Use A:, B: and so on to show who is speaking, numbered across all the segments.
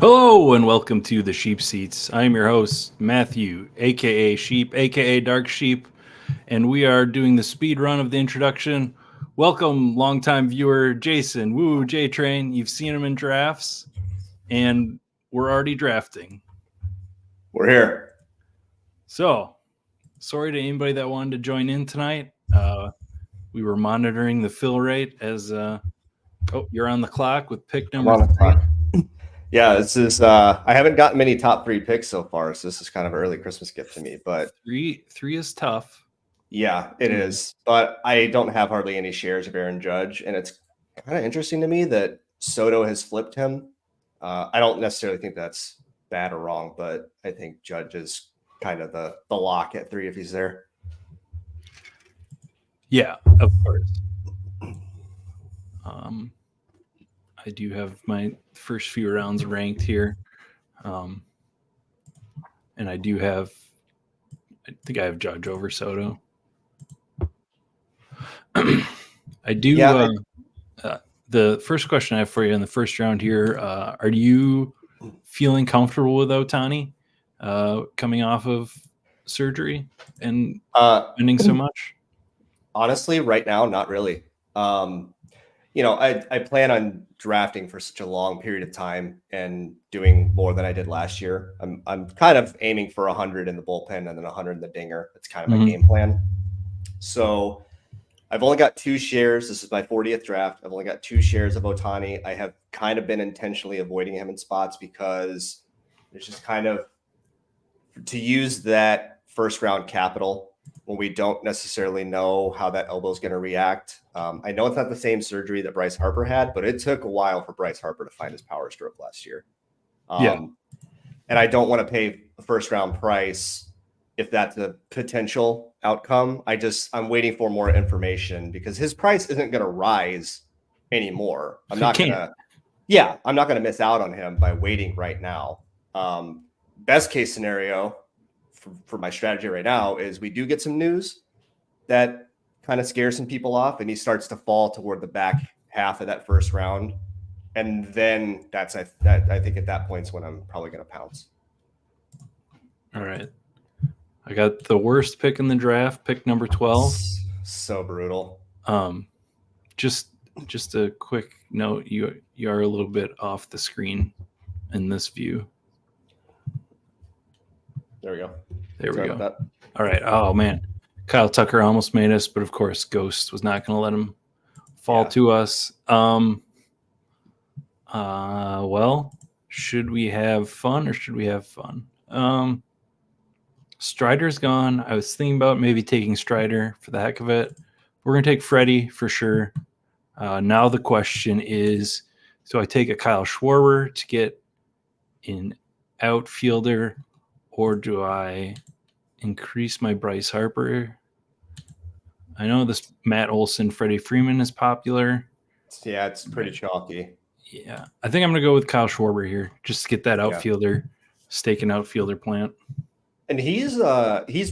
A: Hello and welcome to the Sheep Seats. I am your host, Matthew, aka Sheep, aka Dark Sheep, and we are doing the speed run of the introduction. Welcome, longtime viewer Jason. Woo, J Train. You've seen him in drafts, and we're already drafting.
B: We're here.
A: So, sorry to anybody that wanted to join in tonight. We were monitoring the fill rate as you're on the clock with pick number 3.
B: Yeah, this is I haven't gotten many top 3 picks so far, so this is kind of an early Christmas gift to me. But
A: three is tough.
B: Yeah, it is. But I don't have hardly any shares of Aaron Judge, and it's kind of interesting to me that Soto has flipped him. I don't necessarily think that's bad or wrong, but I think Judge is kind of the lock at 3 if he's there.
A: Yeah, of course. I do have my first few rounds ranked here. And I think I have Judge over Soto. I do.
B: Yeah,
A: the first question I have for you in the first round here, are you feeling comfortable with Ohtani coming off of surgery and spending so much?
B: Honestly, right now, not really. I plan on drafting for such a long period of time and doing more than I did last year. I'm kind of aiming for 100 in the bullpen and then 100 in the dinger. That's kind of my game plan. So I've only got 2 shares. This is my 40th draft. I've only got 2 shares of Ohtani. I have kind of been intentionally avoiding him in spots because it's just kind of to use that first round capital when we don't necessarily know how that elbow is going to react. I know it's not the same surgery that Bryce Harper had, but it took a while for Bryce Harper to find his power stroke last year. And I don't want to pay a first round price if that's a potential outcome. I'm waiting for more information because his price isn't going to rise anymore. I'm not going to miss out on him by waiting right now. Best case scenario for my strategy right now is we do get some news that kind of scares some people off and he starts to fall toward the back half of that first round. And then I think at that point is when I'm probably going to pounce.
A: All right. I got the worst pick in the draft, pick number 12.
B: So brutal.
A: Just a quick note, you are a little bit off the screen in this view.
B: There we go.
A: There we go. All right. Oh, man. Kyle Tucker almost made us, but of course, Ghost was not going to let him fall to us. Well, should we have fun or should we have fun? Strider's gone. I was thinking about maybe taking Strider for the heck of it. We're going to take Freddie for sure. Now the question is, do I take a Kyle Schwarber to get an outfielder, or do I increase my Bryce Harper? I know this Matt Olson, Freddie Freeman is popular.
B: Yeah, it's pretty chalky.
A: Yeah, I think I'm going to go with Kyle Schwarber here, just to get that outfielder, stake an outfielder plant.
B: And he's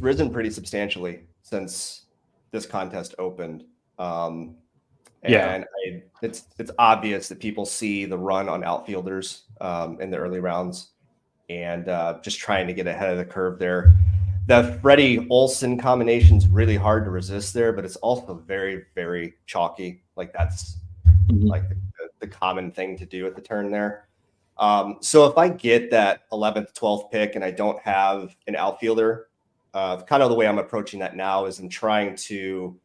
B: risen pretty substantially since this contest opened. It's obvious that people see the run on outfielders in the early rounds and just trying to get ahead of the curve there. The Freddie Olson combination is really hard to resist there, but it's also very, very chalky. Like that's like the common thing to do at the turn there. So if I get that 11th, 12th pick and I don't have an outfielder, kind of the way I'm approaching that now is I'm trying to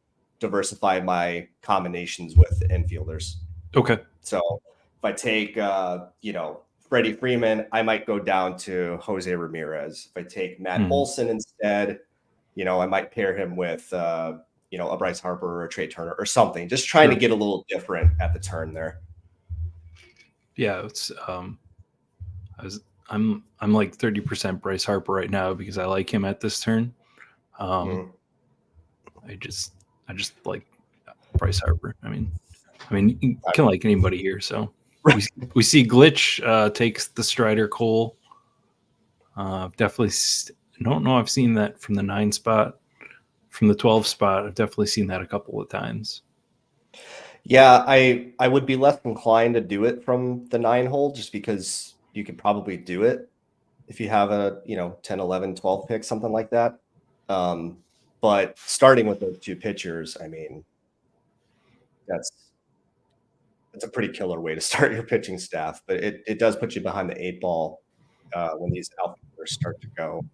B: diversify my combinations with infielders.
A: Okay.
B: So if I take, Freddie Freeman, I might go down to Jose Ramirez. If I take Matt Olson instead, I might pair him with, a Bryce Harper or a Trey Turner or something. Just trying to get a little different at the turn there.
A: Yeah, it's I'm like 30% Bryce Harper right now because I like him at this turn. I just like Bryce Harper. I mean, you can like anybody here. So we see Glitch takes the Strider Cole. Definitely don't know. I've seen that from the 9 spot, from the 12 spot. I've definitely seen that a couple of times.
B: Yeah, I would be less inclined to do it from the 9 hole just because you could probably do it if you have a 10, 11, 12 pick, something like that. But starting with those two pitchers, I mean, that's a pretty killer way to start your pitching staff. But it does put you behind the 8 ball when these outfielders start to go.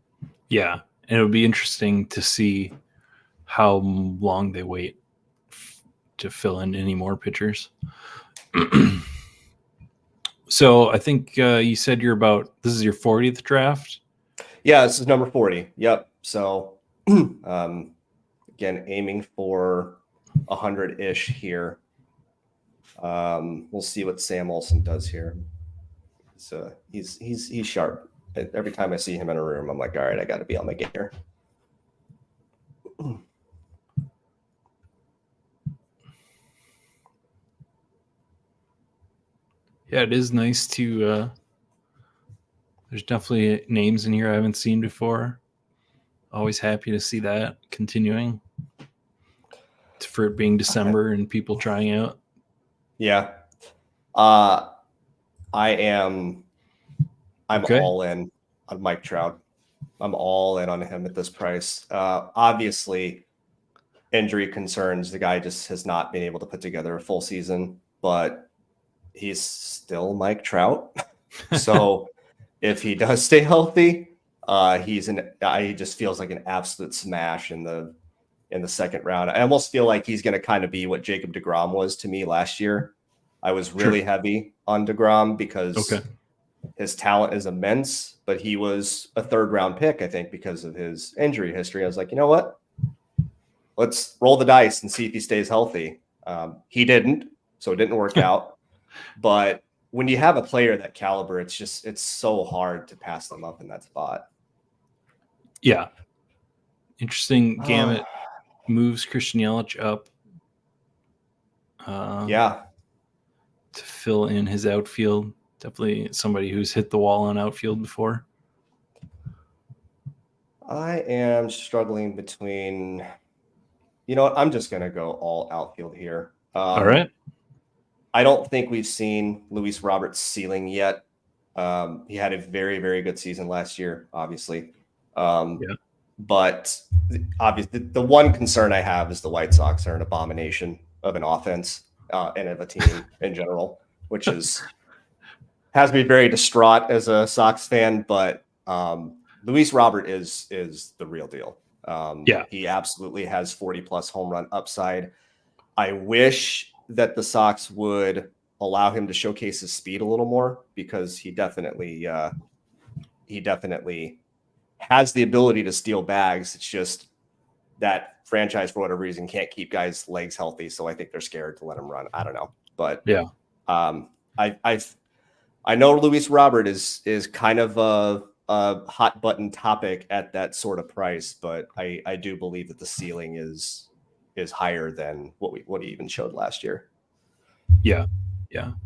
A: Yeah, and it would be interesting to see how long they wait to fill in any more pitchers. So I think you said this is your 40th draft?
B: Yeah, this is number 40. Yep. So again, aiming for 100-ish here. We'll see what Sam Olson does here. So he's sharp. Every time I see him in a room, I'm like, all right, I got to be on my game here.
A: Yeah, it is nice to. There's definitely names in here I haven't seen before. Always happy to see that continuing. For it being December and people trying out.
B: Yeah. I'm all in on Mike Trout. I'm all in on him at this price. Obviously, injury concerns. The guy just has not been able to put together a full season, but he's still Mike Trout. So if he does stay healthy, he just feels like an absolute smash in the second round. I almost feel like he's going to kind of be what Jacob deGrom was to me last year. I was really heavy on deGrom because his talent is immense, but he was a 3rd-round pick, I think, because of his injury history. I was like, you know what? Let's roll the dice and see if he stays healthy. He didn't, so it didn't work out. But when you have a player that caliber, it's so hard to pass them up in that spot.
A: Yeah. Interesting gamut. Moves Christian Yelich up. To fill in his outfield. Definitely somebody who's hit the wall on outfield before.
B: I am struggling between, I'm just going to go all outfield here.
A: All right.
B: I don't think we've seen Luis Robert's ceiling yet. He had a very, very good season last year, obviously. But obviously, the one concern I have is the White Sox are an abomination of an offense and of a team in general, which has me very distraught as a Sox fan. But Luis Robert is the real deal. He absolutely has 40-plus home run upside. I wish that the Sox would allow him to showcase his speed a little more, because he definitely has the ability to steal bags. It's just that franchise, for whatever reason, can't keep guys' legs healthy. So I think they're scared to let him run. I don't know. But I know Luis Robert is kind of a hot button topic at that sort of price, but I do believe that the ceiling is higher than what he even showed last year.
A: Yeah.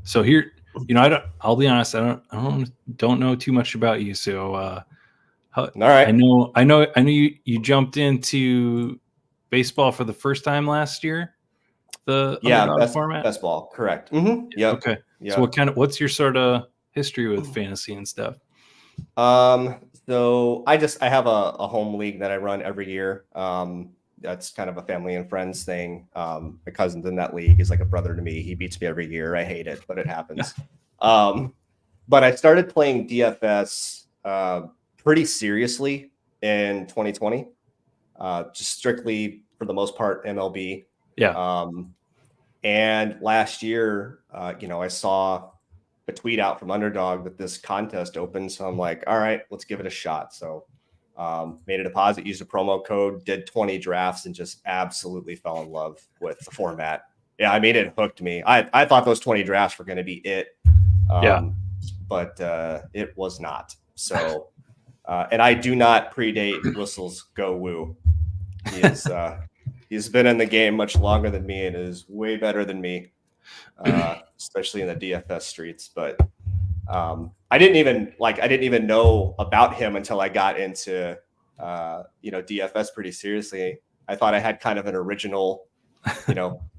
A: So here, I'll be honest, I don't know too much about you. So all right. I know you jumped into baseball for the first time last year. The format?
B: Best ball, correct. Mm-hmm. Yeah.
A: Okay. Yep. So what's your sort of history with fantasy and stuff?
B: So I have a home league that I run every year. That's kind of a family and friends thing. My cousin's in that league. He's like a brother to me. He beats me every year. I hate it, but it happens. But I started playing DFS pretty seriously in 2020, just strictly for the most part MLB.
A: Yeah.
B: And last year, I saw a tweet out from Underdog that this contest opened. So I'm like, all right, let's give it a shot. So made a deposit, used a promo code, did 20 drafts, and just absolutely fell in love with the format. Yeah, I mean, it hooked me. I thought those 20 drafts were going to be it. But it was not. So, and I do not predate Whistle's Go Woo. He's been in the game much longer than me and is way better than me, especially in the DFS streets. But I didn't even know about him until I got into DFS pretty seriously. I thought I had kind of an original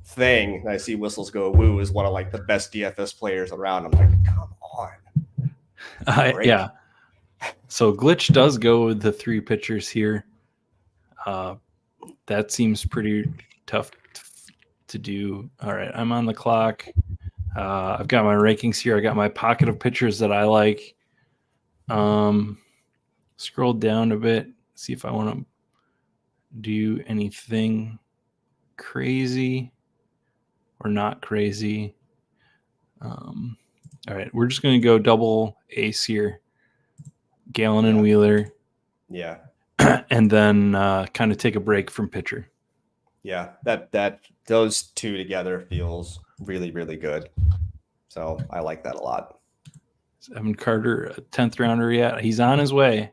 B: thing. And I see Whistles Go Woo is one of like the best DFS players around. I'm like, come on.
A: Yeah. So Glitch does go with the 3 pitchers here. That seems pretty tough to do. All right, I'm on the clock. I've got my rankings here. I got my pocket of pitchers that I like. Scroll down a bit, see if I want to do anything crazy or not crazy. All right, we're just going to go double ace here. Gallon and Wheeler.
B: Yeah.
A: And then kind of take a break from pitcher.
B: Yeah, that those two together feels really, really good. So I like that a lot.
A: Is Evan Carter, a 10th rounder yet? He's on his way.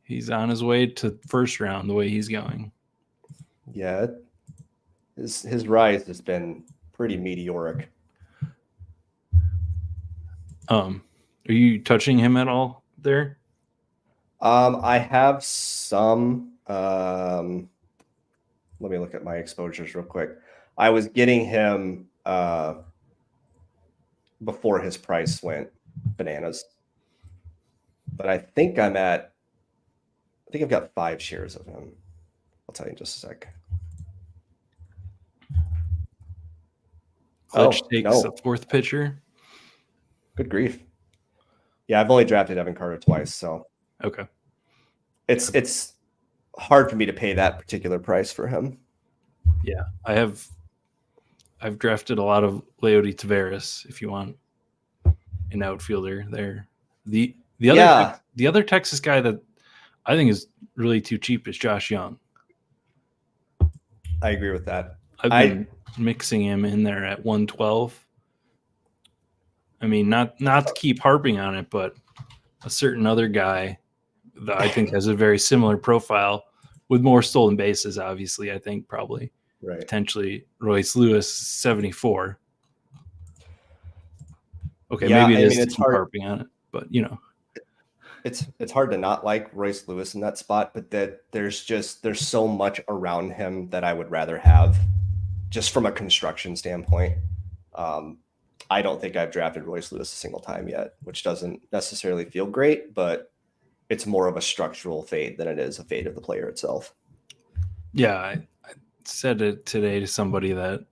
A: He's on his way to first round the way he's going.
B: Yeah, his rise has been pretty meteoric.
A: Are you touching him at all there?
B: I have some. Let me look at my exposures real quick. I was getting him before his price went bananas, but I think I've got 5 shares of him. I'll tell you in just a sec.
A: Glitch takes a 4th pitcher.
B: Good grief. Yeah, I've only drafted Evan Carter twice, so
A: okay.
B: It's hard for me to pay that particular price for him.
A: Yeah, I've drafted a lot of Leody Taveras if you want an outfielder there. The other Texas guy that I think is really too cheap is Josh Young.
B: I agree with that.
A: I've been mixing him in there at 112. I mean, not to keep harping on it, but a certain other guy that I think has a very similar profile with more stolen bases, obviously, I think probably.
B: Right.
A: Potentially Royce Lewis, 74. Okay,
B: yeah,
A: maybe it is to keep harping on it, but
B: it's hard to not like Royce Lewis in that spot, but that there's so much around him that I would rather have just from a construction standpoint. I don't think I've drafted Royce Lewis a single time yet, which doesn't necessarily feel great, but it's more of a structural fade than it is a fade of the player itself.
A: Yeah, I said it today to somebody that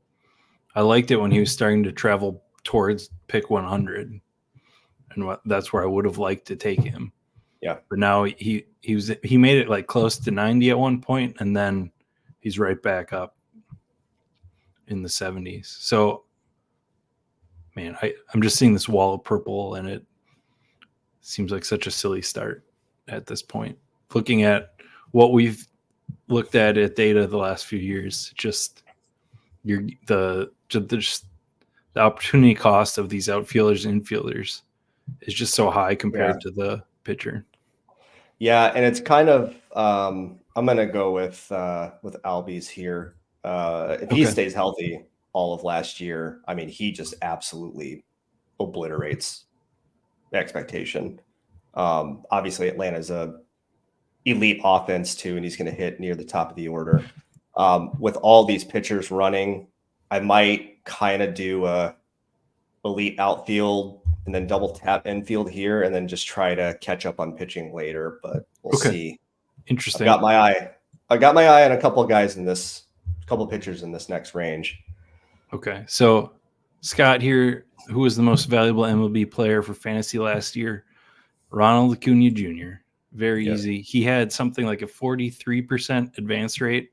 A: I liked it when he was starting to travel towards pick 100, and that's where I would have liked to take him.
B: Yeah,
A: but now he made it like close to 90 at one point, and then he's right back up in the 70s. So, man, I'm just seeing this wall of purple, and it seems like such a silly start at this point. Looking at what we've looked at data the last few years, just the opportunity cost of these outfielders and infielders is just so high compared to the pitcher.
B: Yeah, and it's kind of I'm gonna go with Albies here. If he stays healthy all of last year, I mean, he just absolutely obliterates expectation. Obviously, Atlanta's a elite offense too, and he's going to hit near the top of the order. With all these pitchers running, I might kind of do a elite outfield and then double tap infield here, and then just try to catch up on pitching later. But we'll see.
A: Interesting.
B: I got my eye on a couple of guys couple of pitchers in this next range.
A: Okay, so Scott here, who was the most valuable MLB player for fantasy last year? Ronald Acuna Jr. Very easy. He had something like a 43% advance rate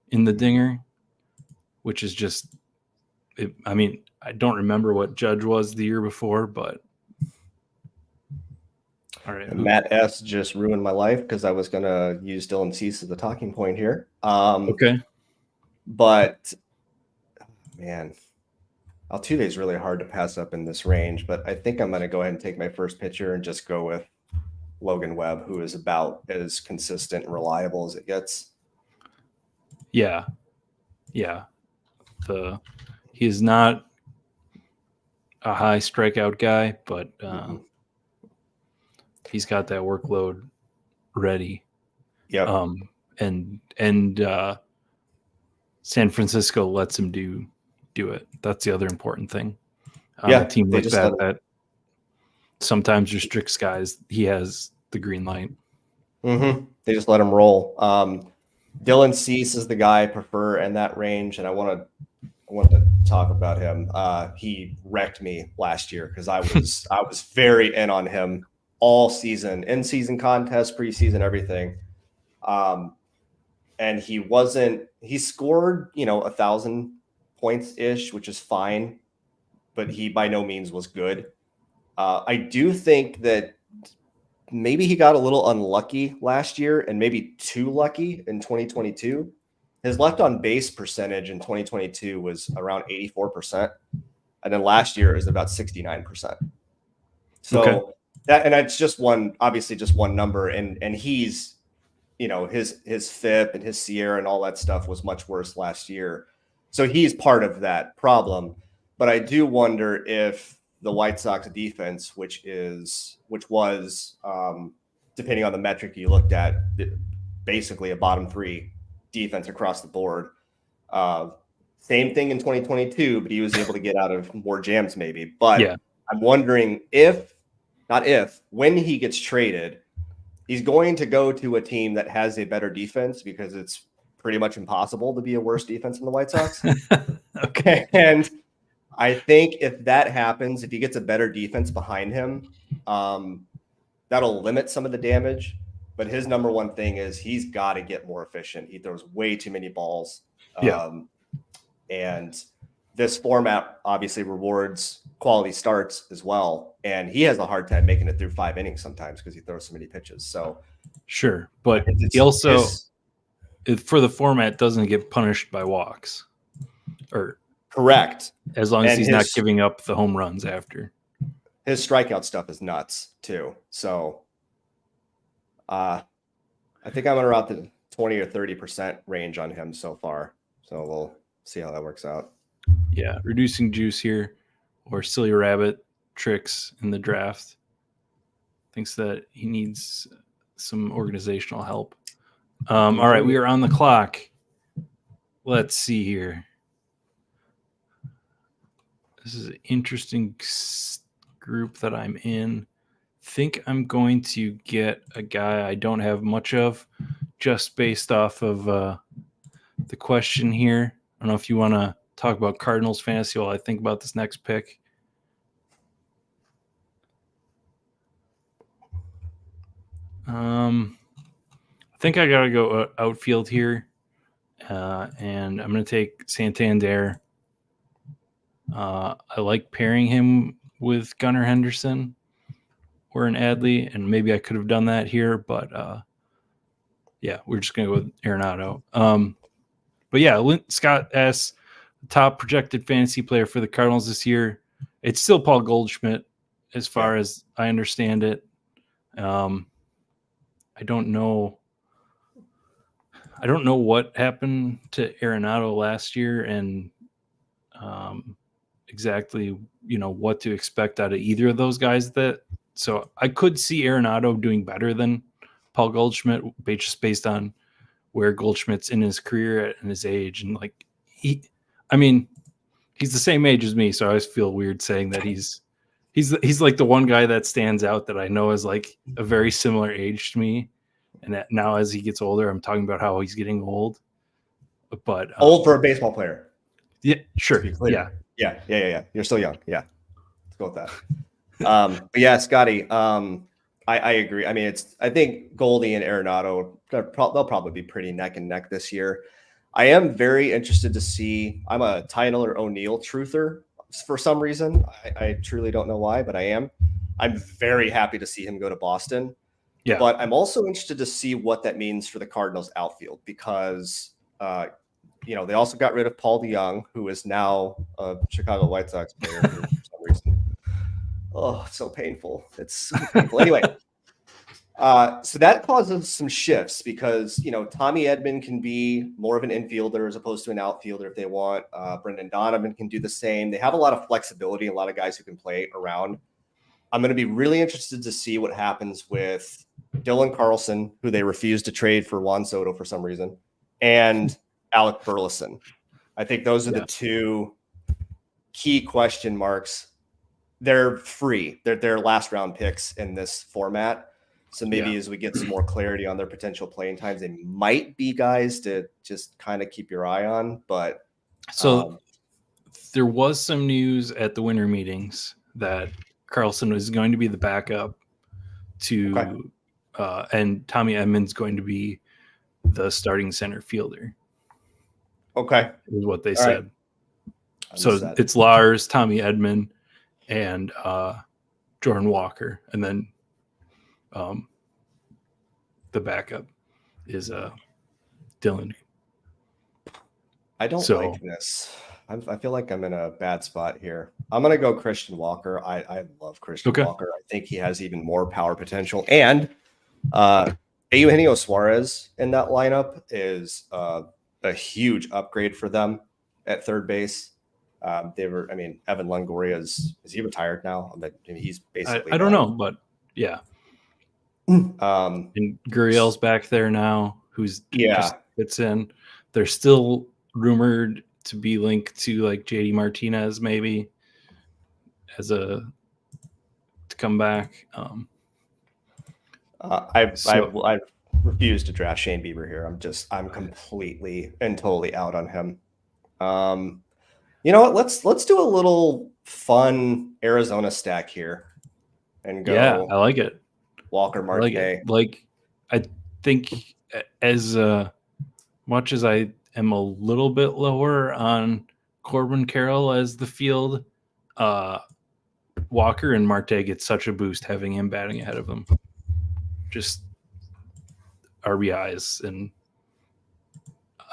A: in the dinger, which is just, I mean, I don't remember what Judge was the year before, but all right.
B: Matt S. just ruined my life because I was going to use Dylan Cease as the talking point here. But, man, Altuve is really hard to pass up in this range, but I think I'm going to go ahead and take my first pitcher and just go with Logan Webb, who is about as consistent and reliable as it gets.
A: Yeah. He is not a high strikeout guy, but he's got that workload ready.
B: Yeah.
A: And San Francisco lets him do it. That's the other important thing. A team like that sometimes restricts guys. He has the green light.
B: They just let him roll. Dylan Cease is the guy I prefer in that range, and I want to talk about him. He wrecked me last year because I was very in on him all season, in season contest, preseason, everything. And he scored 1,000 points ish, which is fine, but he by no means was good. I do think that maybe he got a little unlucky last year and maybe too lucky in 2022. His left on base percentage in 2022 was around 84%. And then last year is about 69%. So that's just obviously just one number. And he's, his FIP and his Sierra and all that stuff was much worse last year. So he's part of that problem. But I do wonder if the White Sox defense, which was depending on the metric you looked at, basically a bottom 3 defense across the board. Same thing in 2022, but he was able to get out of more jams maybe. But yeah. I'm wondering when he gets traded, he's going to go to a team that has a better defense because it's pretty much impossible to be a worse defense than the White Sox. Okay. And I think if that happens, if he gets a better defense behind him, that'll limit some of the damage. But his number one thing is he's got to get more efficient. He throws way too many balls. And this format obviously rewards quality starts as well. And he has a hard time making it through 5 innings sometimes because he throws so many pitches. So
A: sure. But he also, for the format, doesn't get punished by walks. Or
B: correct.
A: As long as he's not giving up the home runs after.
B: His strikeout stuff is nuts too. So I think I'm around the 20 or 30% range on him so far. So we'll see how that works out.
A: Yeah, reducing juice here, or silly rabbit tricks in the draft. Thinks that he needs some organizational help. All right, we are on the clock. Let's see here. This is an interesting group that I'm in. Think I'm going to get a guy I don't have much of, just based off of the question here. I don't know if you want to talk about Cardinals fantasy while I think about this next pick. I think I gotta go outfield here, and I'm gonna take Santander. I like pairing him with Gunnar Henderson or an Adley, and maybe I could have done that here, but yeah, we're just gonna go with Arenado. But yeah, Scott asks, top projected fantasy player for the Cardinals this year. It's still Paul Goldschmidt, as far as I understand it. I don't know what happened to Arenado last year, and exactly what to expect out of either of those guys. So I could see Arenado doing better than Paul Goldschmidt, just based on where Goldschmidt's in his career and his age, and he's the same age as me, so I always feel weird saying that he's like the one guy that stands out that I know is like a very similar age to me. And that now as he gets older, I'm talking about how he's getting old. But
B: old for a baseball player.
A: Yeah, sure. Yeah.
B: You're still young. Yeah. Let's go with that. But yeah, Scotty, I agree. I mean, I think Goldie and Arenado, they'll probably be pretty neck and neck this year. I am very interested to see. I'm a Tyler O'Neill truther for some reason. I truly don't know why, but I am. I'm very happy to see him go to Boston. Yeah. But I'm also interested to see what that means for the Cardinals outfield because, they also got rid of Paul DeYoung, who is now a Chicago White Sox player for some reason. Oh, it's so painful. It's super painful. Anyway, so that causes some shifts because, Tommy Edman can be more of an infielder as opposed to an outfielder if they want. Brendan Donovan can do the same. They have a lot of flexibility, a lot of guys who can play around. I'm going to be really interested to see what happens with Dylan Carlson, who they refused to trade for Juan Soto for some reason, and Alec Burleson. I think those are the two key question marks. they're free. They're last round picks in this format. So maybe as we get some more clarity on their potential playing times, they might be guys to just kind of keep your eye on. But
A: so there was some news at the winter meetings that Carlson was going to be the backup to, and Tommy Edman's going to be the starting center fielder.
B: Okay,
A: is what they said.
B: Right.
A: So it's Lars, Tommy Edman, and Jordan Walker, and then the backup is Dylan.
B: I don't like this. I feel like I'm in a bad spot here. I'm going to go Christian Walker. I love Christian Walker. I think he has even more power potential. And Eugenio Suarez in that lineup is a huge upgrade for them at third base. Evan Longoria is he retired now? He's basically.
A: I don't know, but yeah. And Gurriel's back there now, who's just fits in. They're still rumored to be linked to like JD Martinez, maybe to come back.
B: I refuse to draft Shane Bieber here. I'm completely and totally out on him. You know what? Let's do a little fun Arizona stack here and go.
A: Yeah, I like it.
B: Walker Marte.
A: I think as much as I am a little bit lower on Corbin Carroll as the field, Walker and Marte get such a boost having him batting ahead of them. Just RBIs and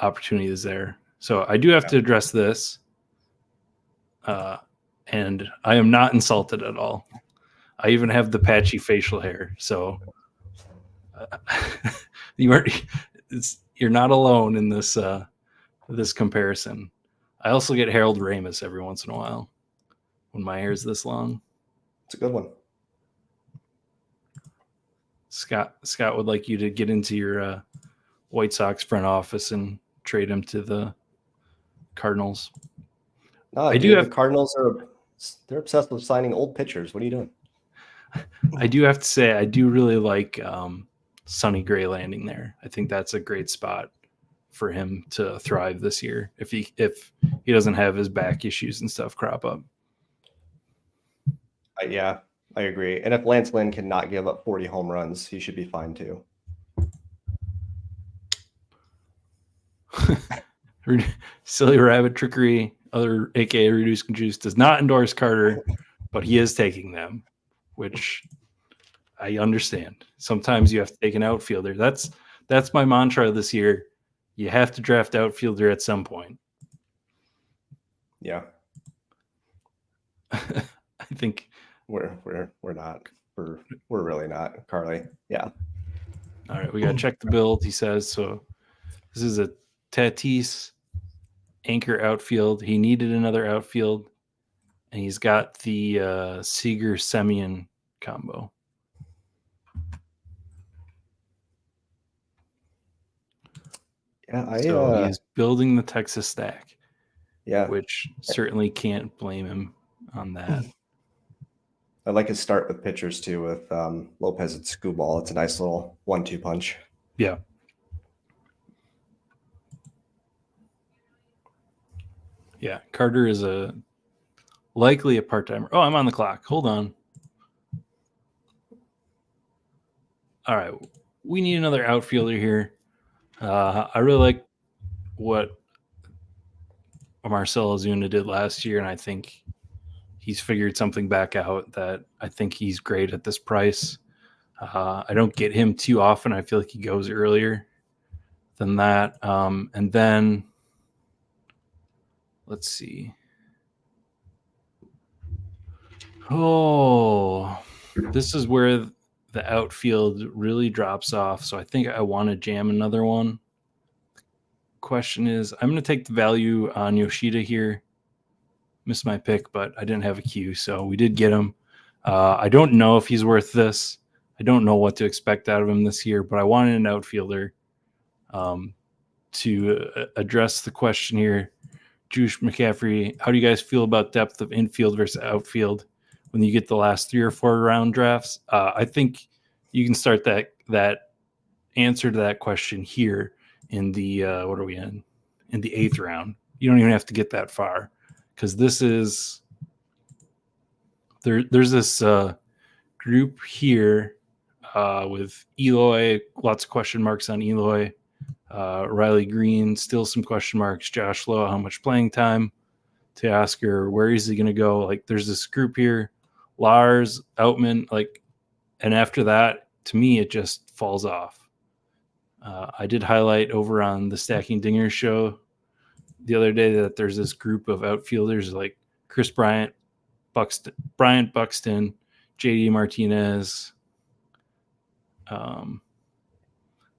A: opportunities there. So I do have to address this. And I am not insulted at all. I even have the patchy facial hair. So you're not alone in this this comparison. I also get Harold Ramis every once in a while when my hair is this long.
B: It's a good one.
A: Scott would like you to get into your White Sox front office and trade him to the Cardinals.
B: No, the Cardinals they're obsessed with signing old pitchers. What are you doing?
A: I do have to say I do really like Sonny Gray landing there. I think that's a great spot for him to thrive this year if he doesn't have his back issues and stuff crop up.
B: Yeah, I agree. And if Lance Lynn cannot give up 40 home runs, he should be fine too.
A: Silly rabbit trickery, other aka reduce and juice, does not endorse Carter, but he is taking them, which I understand. Sometimes you have to take an outfielder. That's my mantra this year. You have to draft outfielder at some point.
B: Yeah.
A: I think
B: we're not. We're really not, Carly. Yeah.
A: All right, we got to check the build, he says. So this is a Tatis anchor outfield. He needed another outfield, and he's got the Seager-Semien combo.
B: Yeah,
A: so he's building the Texas stack.
B: Yeah,
A: which certainly can't blame him on that.
B: I like his start with pitchers too, with Lopez and Skubal. It's a nice little 1-2 punch.
A: Yeah. Yeah, Carter is likely a part-timer. Oh, I'm on the clock. Hold on. All right, we need another outfielder here. I really like what Marcell Ozuna did last year, and I think he's figured something back out that I think he's great at this price. I don't get him too often. I feel like he goes earlier than that. And then let's see. Oh, this is where the outfield really drops off. So I think I want to jam another one. Question is, I'm going to take the value on Yoshida here. Missed my pick, but I didn't have a Q, so we did get him. I don't know if he's worth this. I don't know what to expect out of him this year, but I wanted an outfielder to address the question here. Juice McCaffrey, how do you guys feel about depth of infield versus outfield when you get the last 3 or 4 round drafts. I think you can start that answer to that question here in the what are we in the 8th round. You don't even have to get that far, because this is there's this group here with Eloy, lots of question marks on Eloy. Riley Green, still some question marks. Josh Lowe, how much playing time? Teoscar, where is he going to go? Like, there's this group here, Lars, Outman, like, and after that, to me, it just falls off. I did highlight over on the Stacking Dingers show the other day that there's this group of outfielders like Chris Bryant, Bryant Buxton, JD Martinez,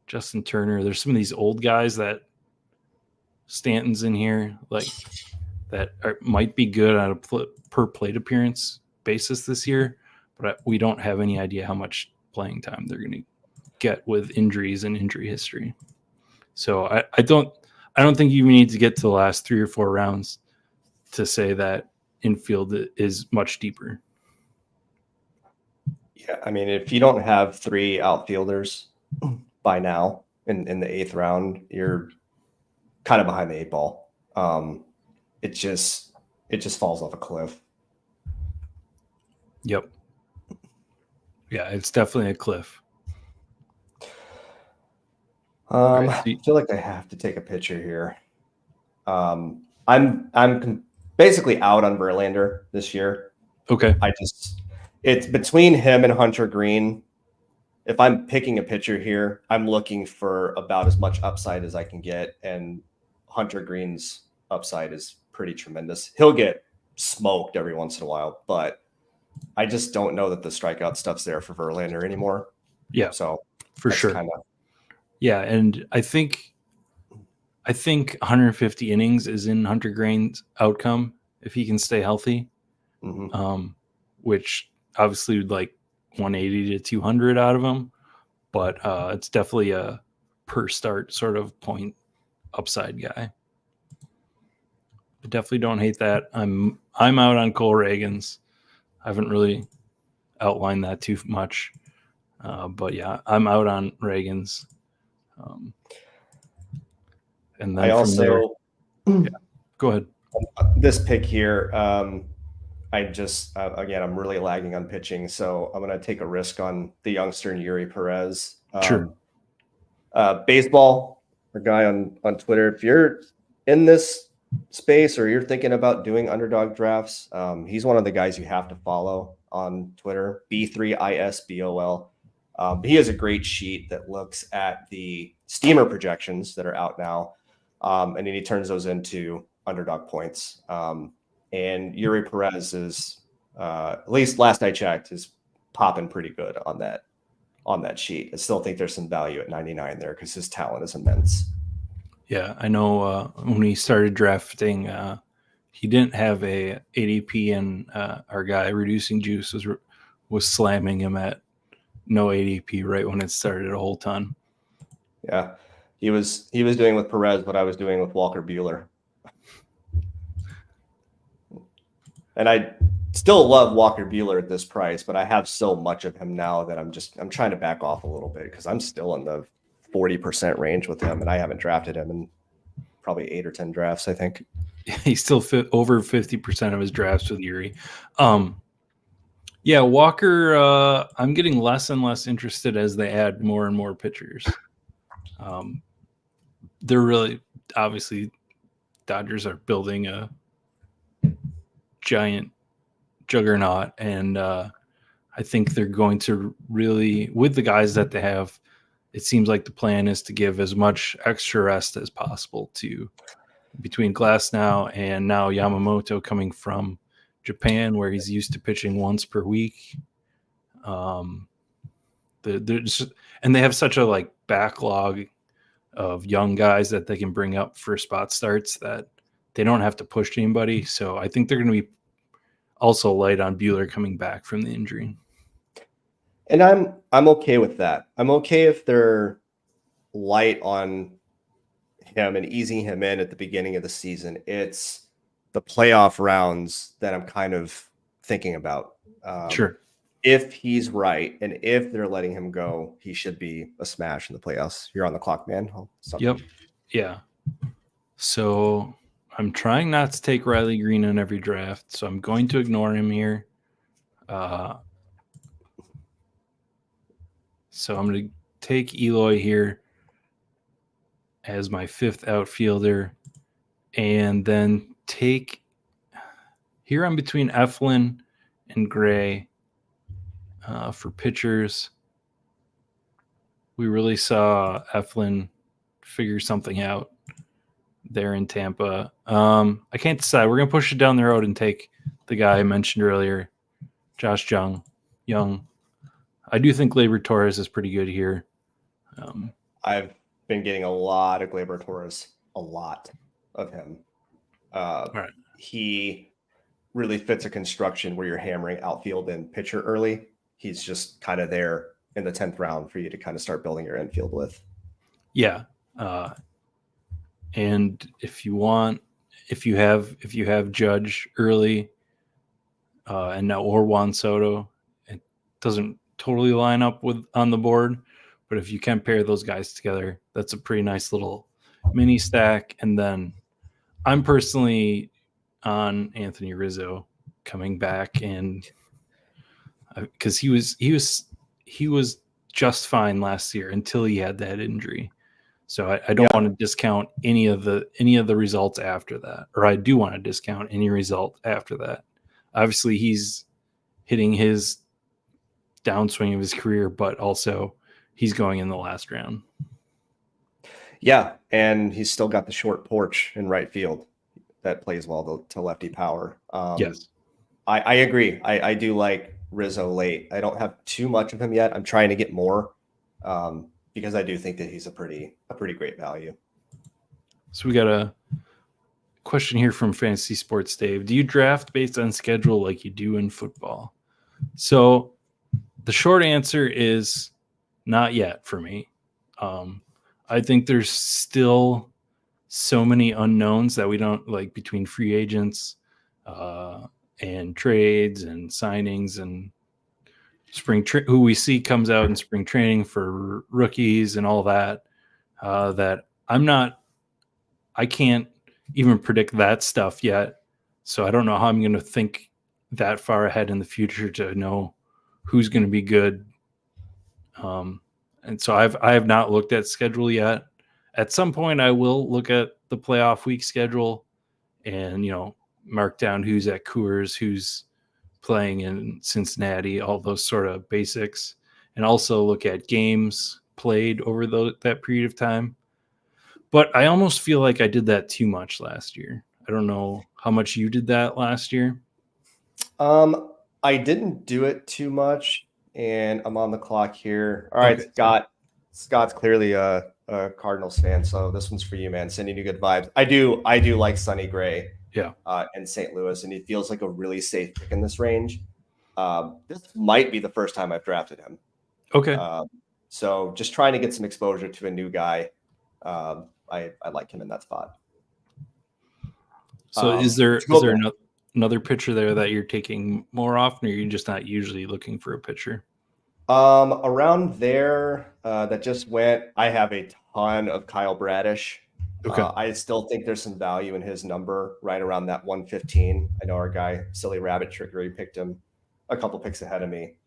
A: Justin Turner. There's some of these old guys that Stanton's in here, like, that might be good on a per plate appearance basis this year, but we don't have any idea how much playing time they're going to get with injuries and injury history. So I don't think you need to get to the last 3 or 4 rounds to say that infield is much deeper.
B: Yeah, I mean, if you don't have 3 outfielders by now in the 8th round, you're kind of behind the 8 ball. It just falls off a cliff.
A: Yep. Yeah, it's definitely a cliff.
B: I feel like I have to take a picture here. I'm basically out on Verlander this year.
A: Okay.
B: It's between him and Hunter Green. If I'm picking a pitcher here, I'm looking for about as much upside as I can get, and Hunter Green's upside is pretty tremendous. He'll get smoked every once in a while, but I just don't know that the strikeout stuff's there for Verlander anymore.
A: Yeah,
B: so
A: for sure. Yeah, and I think 150 innings is in Hunter Green's outcome if he can stay healthy, which obviously would like 180 to 200 out of him, but it's definitely a per start sort of point upside guy. I definitely don't hate that. I'm out on Cole Reagans. I haven't really outlined that too much, but yeah, I'm out on Reagans. And then yeah, go ahead.
B: This pick here, again, I'm really lagging on pitching, so I'm going to take a risk on the youngster Yuri Perez.
A: Sure.
B: Baseball, a guy on Twitter, if you're in this space or you're thinking about doing underdog drafts, he's one of the guys you have to follow on Twitter, B3ISBOL. He has a great sheet that looks at the steamer projections that are out now, and then he turns those into underdog points. And Yuri Perez is, at least last I checked, is popping pretty good on that sheet. I still think there's some value at 99 there because his talent is immense.
A: Yeah, I know when he started drafting, he didn't have a ADP, and our guy Reducing Juice was slamming him at no ADP right when it started a whole ton.
B: Yeah, he was doing with Perez what I was doing with Walker Buehler. And I still love Walker Buehler at this price, but I have so much of him now that I'm trying to back off a little bit because I'm still in the 40% range with him, and I haven't drafted him in probably 8 or 10 drafts, I think.
A: He's still over 50% of his drafts with Yuri. Yeah, Walker, I'm getting less and less interested as they add more and more pitchers. They're really, obviously, Dodgers are building a giant juggernaut, and I think they're going to really, with the guys that they have, it seems like the plan is to give as much extra rest as possible to between Glasnow and now Yamamoto coming from Japan, where he's used to pitching once per week. And they have such a backlog of young guys that they can bring up for spot starts that they don't have to push anybody. So I think they're going to be also light on Buehler coming back from the injury.
B: And I'm okay with that. I'm okay if they're light on him and easing him in at the beginning of the season. It's the playoff rounds that I'm kind of thinking about.
A: Sure.
B: If he's right, and if they're letting him go, he should be a smash in the playoffs. You're on the clock, man.
A: Yep. Yeah. So I'm trying not to take Riley Green in every draft, so I'm going to ignore him here. So I'm going to take Eloy here as my 5th outfielder, and then take here I'm between Eflin and Gray for pitchers. We really saw Eflin figure something out there in Tampa. I can't decide. We're going to push it down the road and take the guy I mentioned earlier, Josh Young. I do think Gleyber Torres is pretty good here.
B: I've been getting a lot of Gleyber Torres, a lot of him.
A: Right.
B: He really fits a construction where you're hammering outfield and pitcher early. He's just kind of there in the 10th round for you to kind of start building your infield with.
A: Yeah. And if you have Judge early and now or Juan Soto, it doesn't totally line up with on the board, but if you can pair those guys together, that's a pretty nice little mini stack. And then I'm personally on Anthony Rizzo coming back, and because he was just fine last year until he had that injury. So I don't want to discount any of the results after that, or I do want to discount any result after that. Obviously, he's hitting his downswing of his career, but also he's going in the last round.
B: Yeah, and he's still got the short porch in right field that plays well to lefty power.
A: Yes.
B: I agree. I do like Rizzo late. I don't have too much of him yet. I'm trying to get more because I do think that he's a pretty great value.
A: So we got a question here from Fantasy Sports Dave. Do you draft based on schedule like you do in football? So the short answer is not yet for me. I think there's still so many unknowns that we don't like between free agents and trades and signings and who we see comes out in spring training for rookies and all that, that I can't even predict that stuff yet. So I don't know how I'm going to think that far ahead in the future to know who's going to be good. And so I have not looked at schedule yet. At some point I will look at the playoff week schedule and, mark down who's at Coors, who's playing in Cincinnati, all those sort of basics, and also look at games played over that period of time. But I almost feel like I did that too much last year. I don't know how much you did that last year.
B: I didn't do it too much, and I'm on the clock here. All right, okay. Scott's clearly a Cardinals fan, so this one's for you, man. Sending you good vibes. I do like Sonny Gray.
A: Yeah.
B: In St. Louis, and he feels like a really safe pick in this range. This might be the first time I've drafted him.
A: Okay.
B: So just trying to get some exposure to a new guy. I like him in that spot.
A: So is there another pitcher there that you're taking more often, or you're just not usually looking for a pitcher?
B: Around there that just went, I have a ton of Kyle Bradish. Okay. I still think there's some value in his number right around that 115. I know our guy, Silly Rabbit Trickery, picked him a couple picks ahead of me.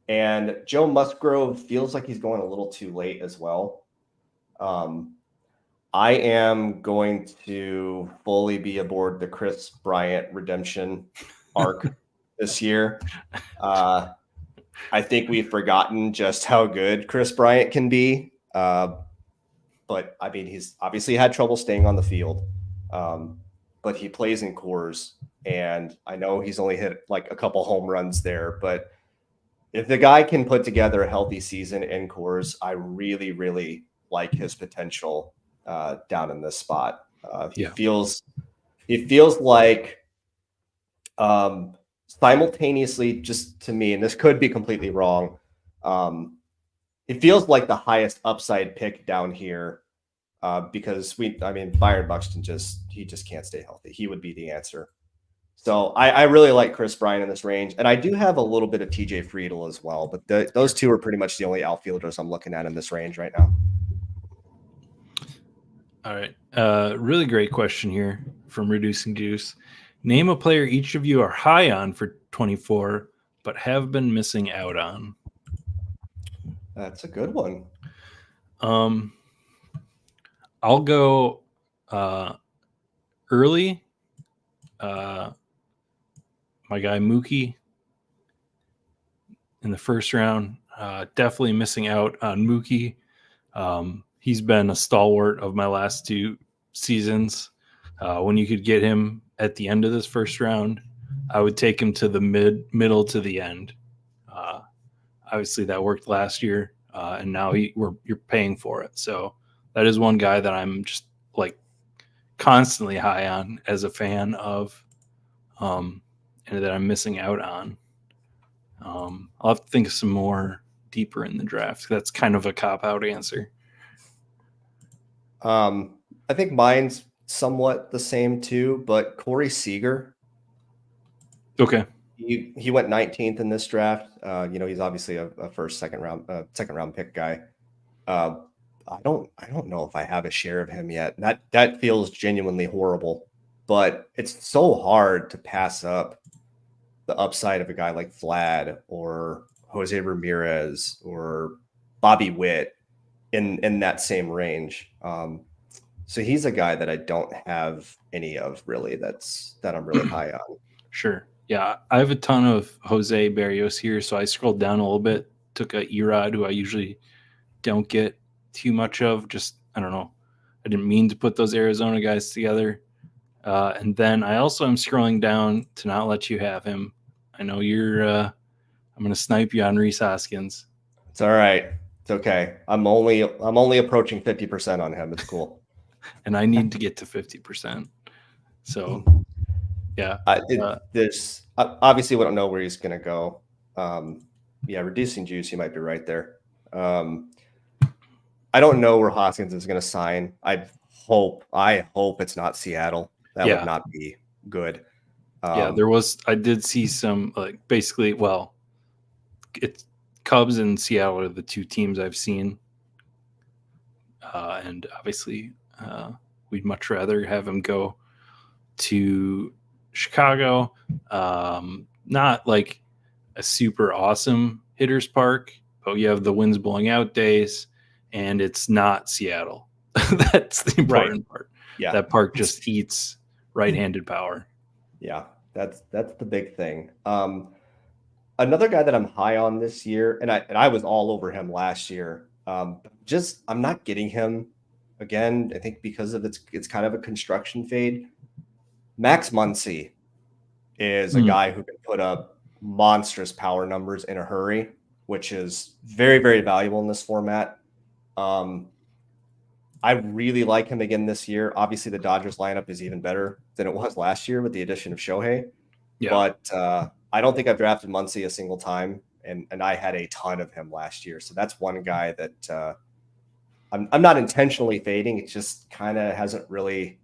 B: And Joe Musgrove feels like he's going a little too late as well. I am going to fully be aboard the Chris Bryant redemption arc this year. I think we've forgotten just how good Chris Bryant can be. But I mean, he's obviously had trouble staying on the field, but he plays in Coors, and I know he's only hit like a couple home runs there. But if the guy can put together a healthy season in Coors, I really, really like his potential down in this spot. He feels like simultaneously, just to me, and this could be completely wrong. It feels like the highest upside pick down here because Byron Buxton just can't stay healthy. He would be the answer. So I really like Chris Bryant in this range, and I do have a little bit of TJ Friedel as well, but those two are pretty much the only outfielders I'm looking at in this range right now.
A: All right. Really great question here from Reducing Juice. Name a player each of you are high on for 24, but have been missing out on.
B: That's a good one.
A: I'll go early. My guy Mookie in the first round. Definitely missing out on Mookie. He's been a stalwart of my last 2 seasons. When you could get him at the end of this first round, I would take him to the middle to the end. Obviously, that worked last year, and now you're paying for it. So that is one guy that I'm just like constantly high on as a fan of, and that I'm missing out on. I'll have to think of some more deeper in the draft. That's kind of a cop-out answer.
B: I think mine's somewhat the same too, but Corey Seager.
A: Okay.
B: He went 19th in this draft. He's obviously a second round pick guy. I don't know if I have a share of him yet. That feels genuinely horrible, but it's so hard to pass up the upside of a guy like Vlad or Jose Ramirez or Bobby Witt in that same range. So he's a guy that I don't have any of really that I'm really high on.
A: Sure. Yeah, I have a ton of Jose Barrios here, so I scrolled down a little bit, took a Erod, who I usually don't get too much of. Just, I don't know. I didn't mean to put those Arizona guys together. And then I also am scrolling down to not let you have him. I know you're I'm going to snipe you on Rhys Hoskins.
B: It's all right. It's okay. I'm only approaching 50% on him. It's cool.
A: And I need to get to 50%. So, yeah.
B: There's obviously we don't know where he's going to go. Reducing Juice, he might be right there. I don't know where Hoskins is going to sign. I hope it's not Seattle. That would not be good.
A: I did see some, like, basically, well, it's Cubs and Seattle are the 2 teams I've seen. And obviously, we'd much rather have him go to Chicago. Not like a super awesome hitter's park, but you have the winds blowing out days, and it's not Seattle. That's the important part. Yeah, that park just eats right-handed power.
B: Yeah, that's the big thing. Another guy that I'm high on this year, and I was all over him last year. I'm not getting him again. I think because of it's kind of a construction fade. Max Muncy is a guy who can put up monstrous power numbers in a hurry, which is very, very valuable in this format. I really like him again this year. Obviously, the Dodgers lineup is even better than it was last year with the addition of Shohei. Yeah. But I don't think I've drafted Muncy a single time, and I had a ton of him last year. So that's one guy that I'm not intentionally fading. It just kind of hasn't really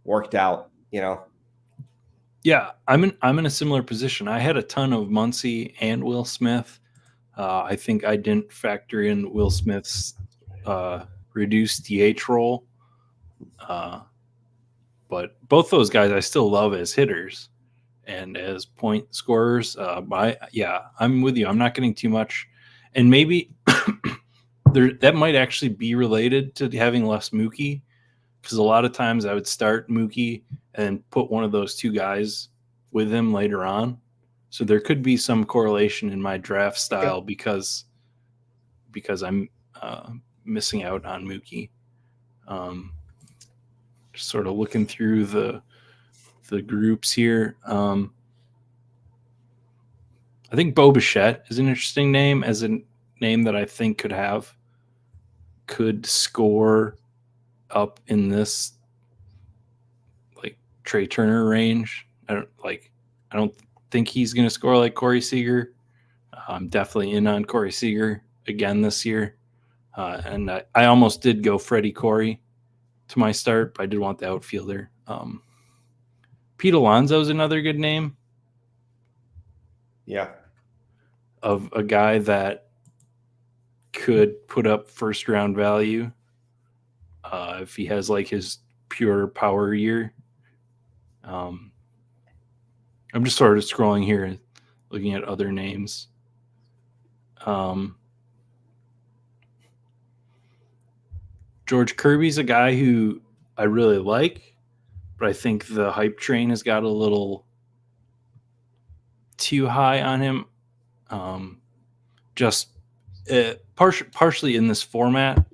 B: worked out,
A: Yeah, I'm in a similar position. I had a ton of Muncy and Will Smith. I think I didn't factor in Will Smith's reduced DH role. But both those guys I still love as hitters and as point scorers. I'm with you. I'm not getting too much. And maybe that might actually be related to having less Mookie, because a lot of times I would start Mookie and put one of those 2 guys with him later on. So there could be some correlation in my draft style because I'm missing out on Mookie. Just sort of looking through the groups here. I think Bo Bichette is an interesting name, as a name that I think could score up in this like Trey Turner range. I don't think he's going to score like Corey Seager. I'm definitely in on Corey Seager again this year. And I almost did go Freddie Corey to my start, but I did want the outfielder. Pete Alonso's another good name.
B: Yeah.
A: Of a guy that could put up first round value if he has like his pure power year. I'm just sort of scrolling here and looking at other names. George Kirby's a guy who I really like, but I think the hype train has got a little too high on him. Just partially in this format,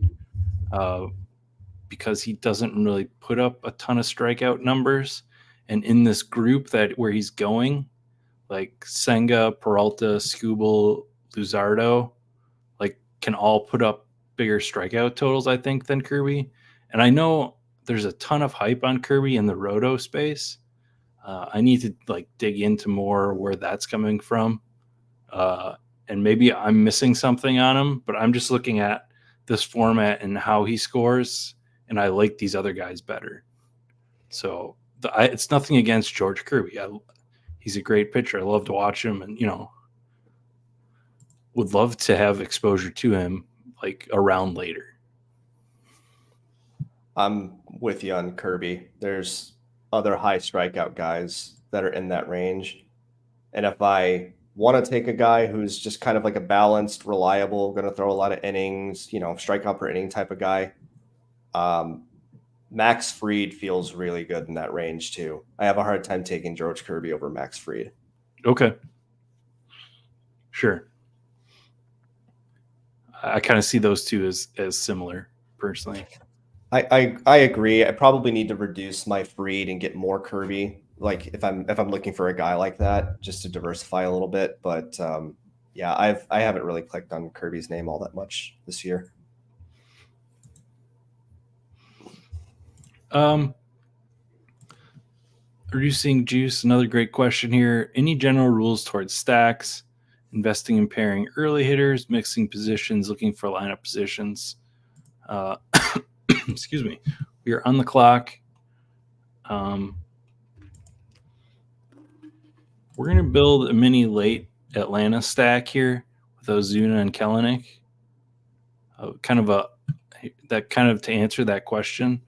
A: because he doesn't really put up a ton of strikeout numbers, and in this group that where he's going, like Senga, Peralta, Skubal, Luzardo, like can all put up bigger strikeout totals, I think, than Kirby. And I know there's a ton of hype on Kirby in the roto space. I need to like dig into more where that's coming from. And maybe I'm missing something on him, but I'm just looking at this format and how he scores, and I like these other guys better. So it's nothing against George Kirby. He's a great pitcher. I love to watch him, and would love to have exposure to him like a round later.
B: I'm with you on Kirby. There's other high strikeout guys that are in that range. And if I want to take a guy who's just kind of like a balanced, reliable, going to throw a lot of innings, strikeout per inning type of guy, Max Fried feels really good in that range too. I have a hard time taking George Kirby over Max Fried.
A: Okay. Sure. I kind of see those two as similar personally.
B: I agree. I probably need to reduce my Fried and get more Kirby. Like if I'm looking for a guy like that, just to diversify a little bit. But yeah, I haven't really clicked on Kirby's name all that much this year.
A: Reducing juice, another great question here. Any general rules towards stacks, investing in pairing early hitters, mixing positions, looking for lineup positions? Excuse me. We are on the clock. We're going to build a mini late Atlanta stack here with Ozuna and Kelenic. To answer that question,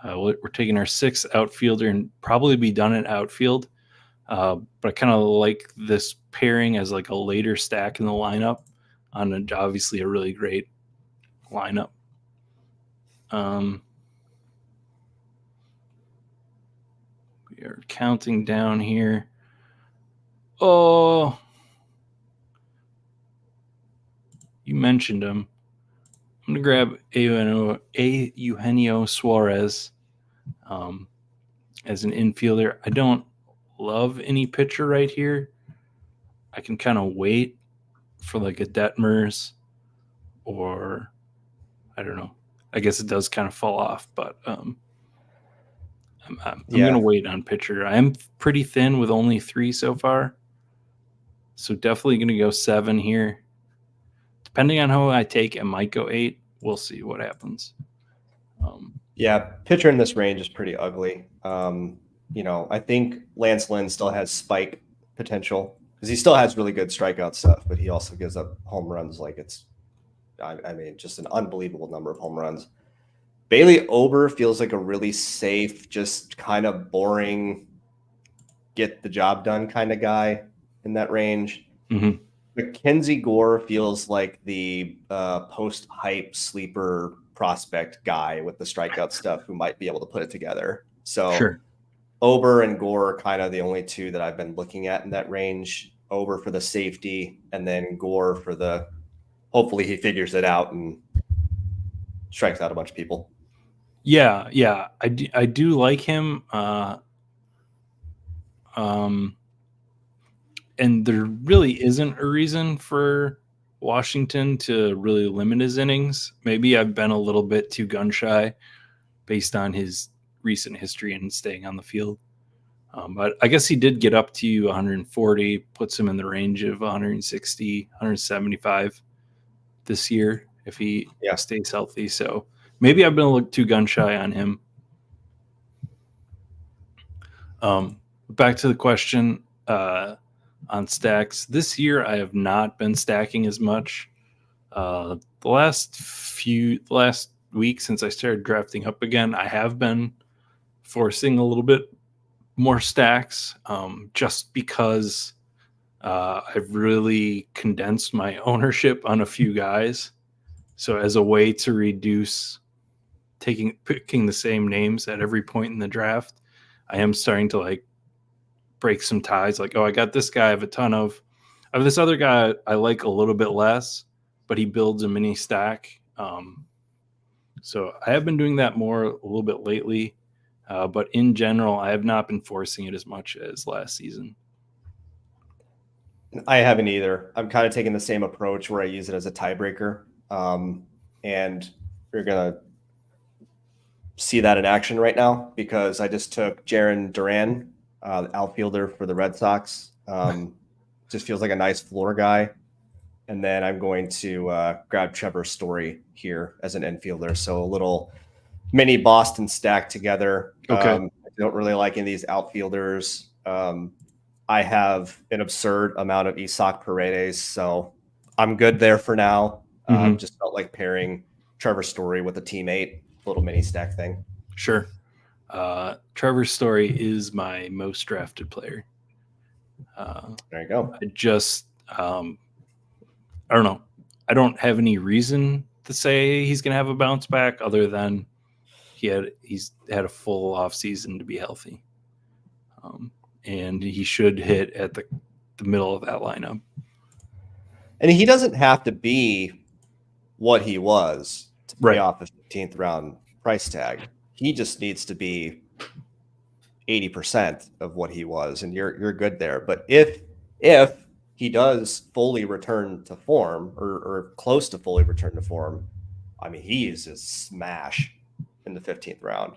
A: we're taking our sixth outfielder and probably be done at outfield. But I kind of like this pairing as like a later stack in the lineup on obviously a really great lineup. We are counting down here. Oh, you mentioned him. I'm going to grab Eugenio Suarez as an infielder. I don't love any pitcher right here. I can kind of wait for like a Detmers, or I don't know. I guess it does kind of fall off, but I'm going to wait on pitcher. I am pretty thin with only 3 so far, so definitely going to go 7 here. Depending on how I take, it might go 8. We'll see what happens.
B: Yeah, pitcher in this range is pretty ugly. I think Lance Lynn still has spike potential because he still has really good strikeout stuff, but he also gives up home runs like it's, just an unbelievable number of home runs. Bailey Ober feels like a really safe, just kind of boring, get the job done kind of guy in that range.
A: Mm-hmm.
B: Mackenzie Gore feels like the post-hype sleeper prospect guy with the strikeout stuff who might be able to put it together. So
A: sure.
B: Ober and Gore are kind of the only two that I've been looking at in that range. Ober for the safety, and then Gore for the hopefully he figures it out and strikes out a bunch of people.
A: Yeah. I do like him. And there really isn't a reason for Washington to really limit his innings. Maybe I've been a little bit too gun shy based on his recent history and staying on the field. But I guess he did get up to 140, puts him in the range of 160, 175 this year if he stays healthy. So maybe I've been a little too gun shy on him. back to the question on stacks. This year, I have not been stacking as much. The last week since I started drafting up again, I have been forcing a little bit more stacks, just because I've really condensed my ownership on a few guys. So as a way to reduce picking the same names at every point in the draft, I am starting to like break some ties. Like, oh, I got this guy I have a ton of. I have this other guy I like a little bit less, but he builds a mini stack. So I have been doing that more a little bit lately. But in general, I have not been forcing it as much as last season.
B: I haven't either. I'm kind of taking the same approach where I use it as a tiebreaker. And you're going to see that in action right now because I just took Jarren Duran, the outfielder for the Red Sox. Just feels like a nice floor guy. And then I'm going to grab Trevor Story here as an infielder. So a little mini Boston stack together.
A: Okay.
B: I don't really like any of these outfielders. I have an absurd amount of Isaac Paredes, so I'm good there for now. Just felt like pairing Trevor Story with a teammate, little mini stack thing.
A: Sure. Trevor Story is my most drafted player.
B: There you go.
A: I just, I don't know. I don't have any reason to say he's going to have a bounce back other than he's had a full off season to be healthy. And he should hit at the middle of that lineup.
B: And he doesn't have to be what he was to pay off a 15th round price tag. He just needs to be 80% of what he was, and you're good there. But if he does fully return to form or close to fully return to form, I mean, he is a smash in the 15th round.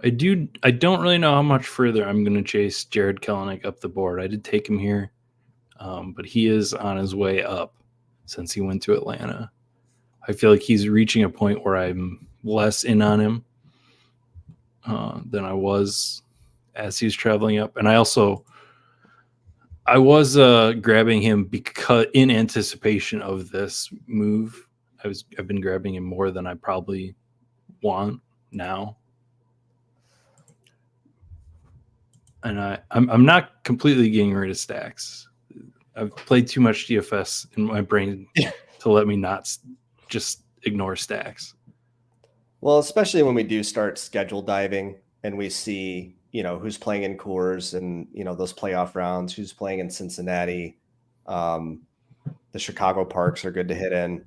A: I don't really know how much further I'm going to chase Jared Kelenic up the board. I did take him here, but he is on his way up since he went to Atlanta. I feel like he's reaching a point where I'm less in on him than I was as he's traveling up. And I was grabbing him because in anticipation of this move. I've been grabbing him more than I probably want now. And I'm not completely getting rid of stacks. I've played too much DFS in my brain to let me not just ignore stacks.
B: Well, especially when we do start schedule diving and we see, who's playing in Coors and, those playoff rounds, who's playing in Cincinnati. The Chicago parks are good to hit in.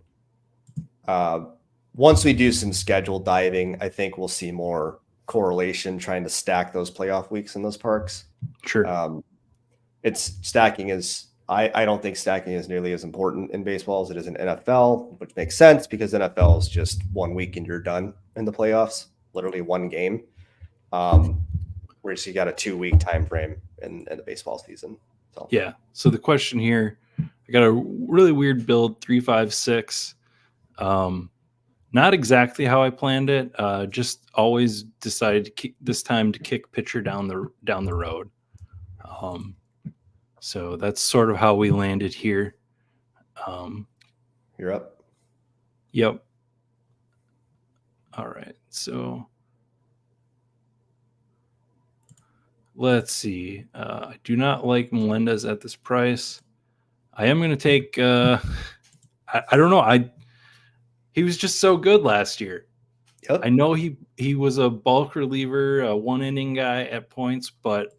B: Once we do some schedule diving, I think we'll see more correlation trying to stack those playoff weeks in those parks.
A: Sure.
B: I don't think stacking is nearly as important in baseball as it is in NFL, which makes sense because NFL is just 1 week and you're done in the playoffs, literally one game. Whereas you got a 2-week time frame in the baseball season. So
A: yeah. So the question here, I got a really weird build, 3-5-6. Not exactly how I planned it. Just always decided this time to kick pitcher down the road. So that's sort of how we landed here.
B: You're up.
A: Yep. All right. So let's see. I do not like Melendez at this price. I am going to take. I don't know. He was just so good last year.
B: Yep.
A: I know he was a bulk reliever, a 1-inning guy at points, but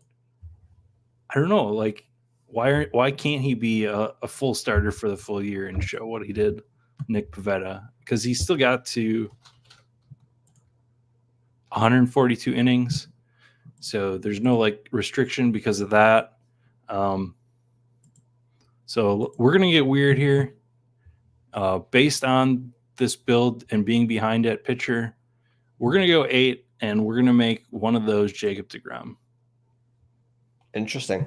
A: I don't know. Like, why can't he be a full starter for the full year and show what he did, Nick Pivetta? Because he still got to 142 innings, so there's no like restriction because of that. So we're gonna get weird here, based on this build and being behind at pitcher. We're gonna go 8, and we're gonna make one of those Jacob deGrom.
B: Interesting.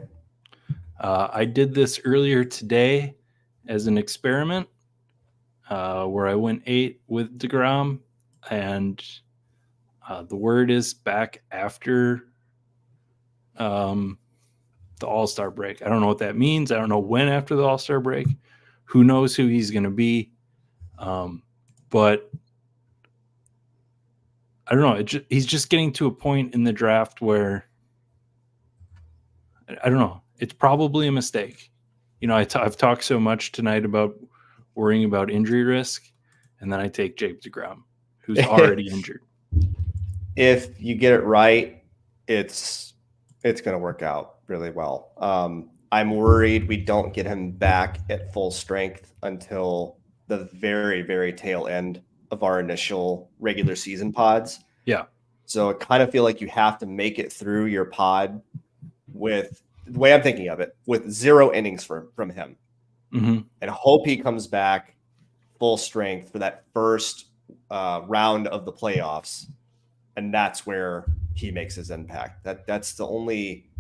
A: I did this earlier today as an experiment, where I went 8 with deGrom, and The word is back after the All-Star break. I don't know what that means. I don't know when after the All-Star break. Who knows who he's going to be? But I don't know. He's just getting to a point in the draft where I don't know. It's probably a mistake. I've talked so much tonight about worrying about injury risk, and then I take Jacob deGrom, who's already injured.
B: If you get it right, it's going to work out really well. I'm worried we don't get him back at full strength until the very, very tail end of our initial regular season pods.
A: Yeah.
B: So I kind of feel like you have to make it through your pod with the way I'm thinking of it, with 0 innings from him, and hope he comes back full strength for that first round of the playoffs. And that's where he makes his impact. That's the only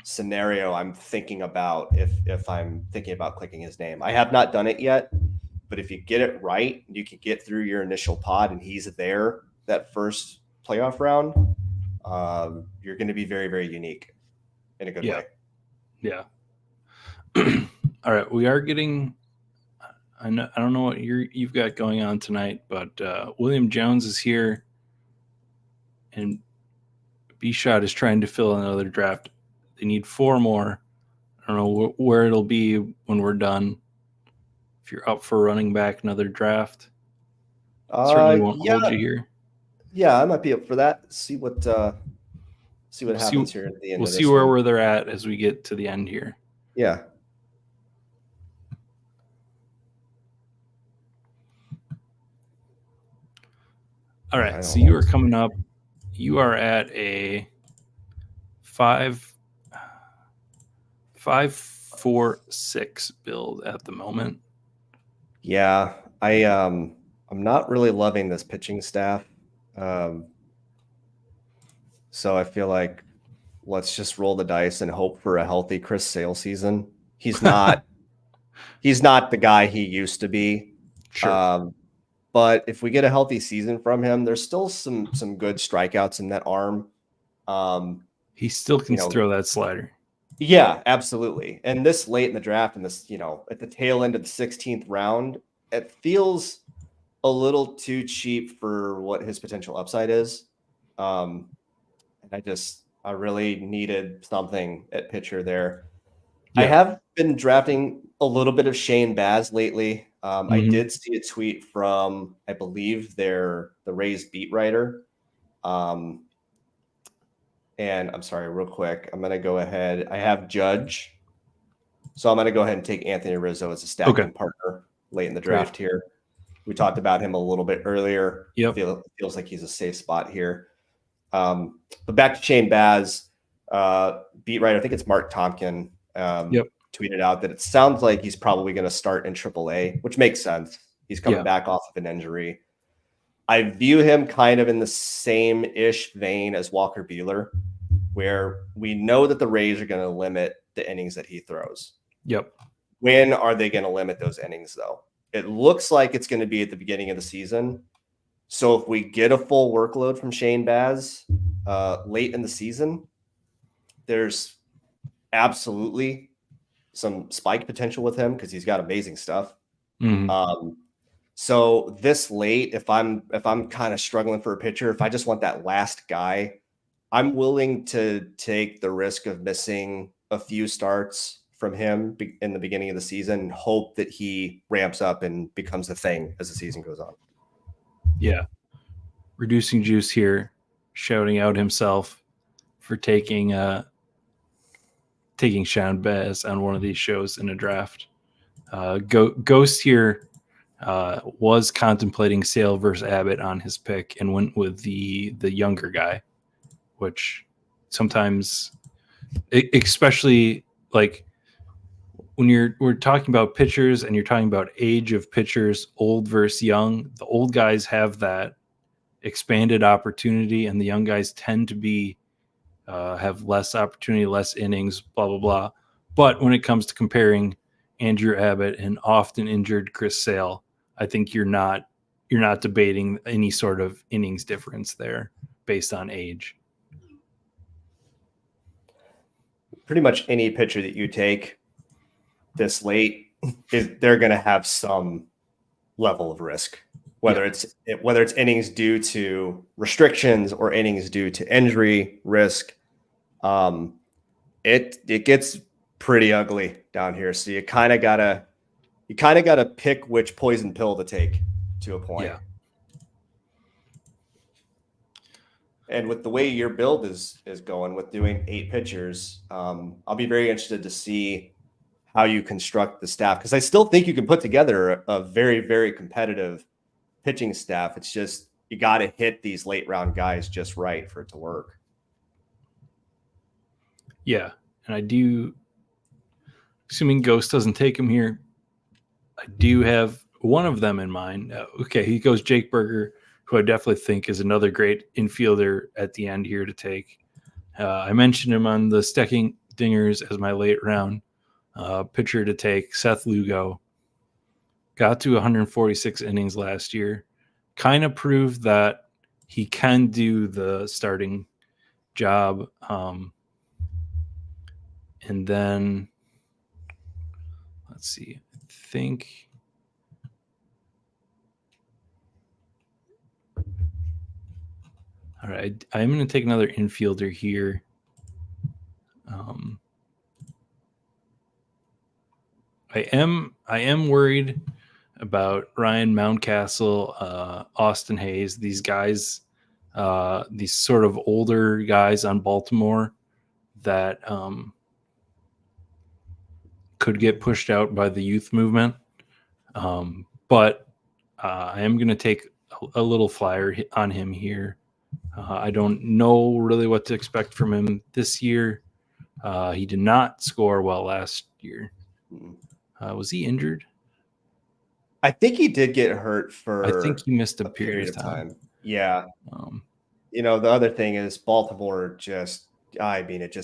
B: scenario I'm thinking about if I'm thinking about clicking his name. I have not done it yet, but if you get it right, you can get through your initial pod and he's there that first playoff round, you're going to be very, very unique in a good way.
A: Yeah. All right. We are getting, I don't know what you've got going on tonight, but William Jones is here and B-Shot is trying to fill another draft. They need 4 more. I don't know where it'll be when we're done. If you're up for running back another draft, certainly won't hold you here.
B: Yeah, I might be up for that. See what happens here at the end.
A: We'll see where they're at as we get to the end here.
B: Yeah.
A: All right. So you are coming up. You are at a 5-4-6 build at the moment.
B: Yeah, I'm not really loving this pitching staff. So I feel like let's just roll the dice and hope for a healthy Chris Sale season. He's not the guy he used to be.
A: Sure.
B: But if we get a healthy season from him, there's still some good strikeouts in that arm.
A: He still can throw that slider.
B: Yeah, absolutely. And this late in the draft and this, at the tail end of the 16th round, it feels a little too cheap for what his potential upside is. And I really needed something at pitcher there. Yeah. I have been drafting a little bit of Shane Baz lately. I did see a tweet from, I believe, the Rays beat writer. And I'm sorry, real quick, I'm going to go ahead. I have Judge. So I'm going to go ahead and take Anthony Rizzo as a stacking partner late in the draft here. We talked about him a little bit earlier.
A: Yep.
B: Feels like he's a safe spot here. But back to Shane Baz, beat writer, I think it's Mark Tompkin, tweeted out that it sounds like he's probably going to start in AAA, which makes sense. He's coming back off of an injury. I view him kind of in the same-ish vein as Walker Buehler, where we know that the Rays are going to limit the innings that he throws.
A: Yep.
B: When are they going to limit those innings, though? It looks like it's going to be at the beginning of the season. So if we get a full workload from Shane Baz late in the season, there's absolutely some spike potential with him because he's got amazing stuff. So this late, if I'm kind of struggling for a pitcher, if I just want that last guy, I'm willing to take the risk of missing a few starts from him in the beginning of the season and hope that he ramps up and becomes a thing as the season goes on.
A: Yeah. Reducing Juice here, shouting out himself for taking Shane Baz on one of these shows in a draft. Ghost here was contemplating Sale versus Abbott on his pick and went with the younger guy, which sometimes, especially like when we're talking about pitchers and you're talking about age of pitchers, old versus young, the old guys have that expanded opportunity and the young guys tend to be have less opportunity, less innings, blah, blah, blah. But when it comes to comparing Andrew Abbott and often injured Chris Sale, I think you're not debating any sort of innings difference there. based on age.
B: Pretty much any pitcher that you take this late, they're going to have some level of risk, whether it's innings due to restrictions or innings due to injury risk. It gets pretty ugly down here. So you kind of gotta pick which poison pill to take to a point.
A: Yeah.
B: And with the way your build is going with doing 8 pitchers, I'll be very interested to see how you construct the staff, because I still think you can put together a very, very competitive pitching staff. It's just you got to hit these late round guys just right for it to work.
A: Yeah, and I do, assuming Ghost doesn't take him here, I do have one of them in mind. Okay, he goes Jake Burger, who I definitely think is another great infielder at the end here to take. I mentioned him on the stacking dingers as my late round pitcher to take. Seth Lugo got to 146 innings last year, kind of proved that he can do the starting job. And then let's see, I think all right, I'm going to take another infielder here. I am worried about Ryan Mountcastle, Austin Hayes, these guys, these sort of older guys on Baltimore that could get pushed out by the youth movement. But I am going to take a little flyer on him here. I don't know really what to expect from him this year. He did not score well last year. Was he injured?
B: I think he did get hurt for
A: I think he missed a period of time.
B: Yeah. The other thing is Baltimore it just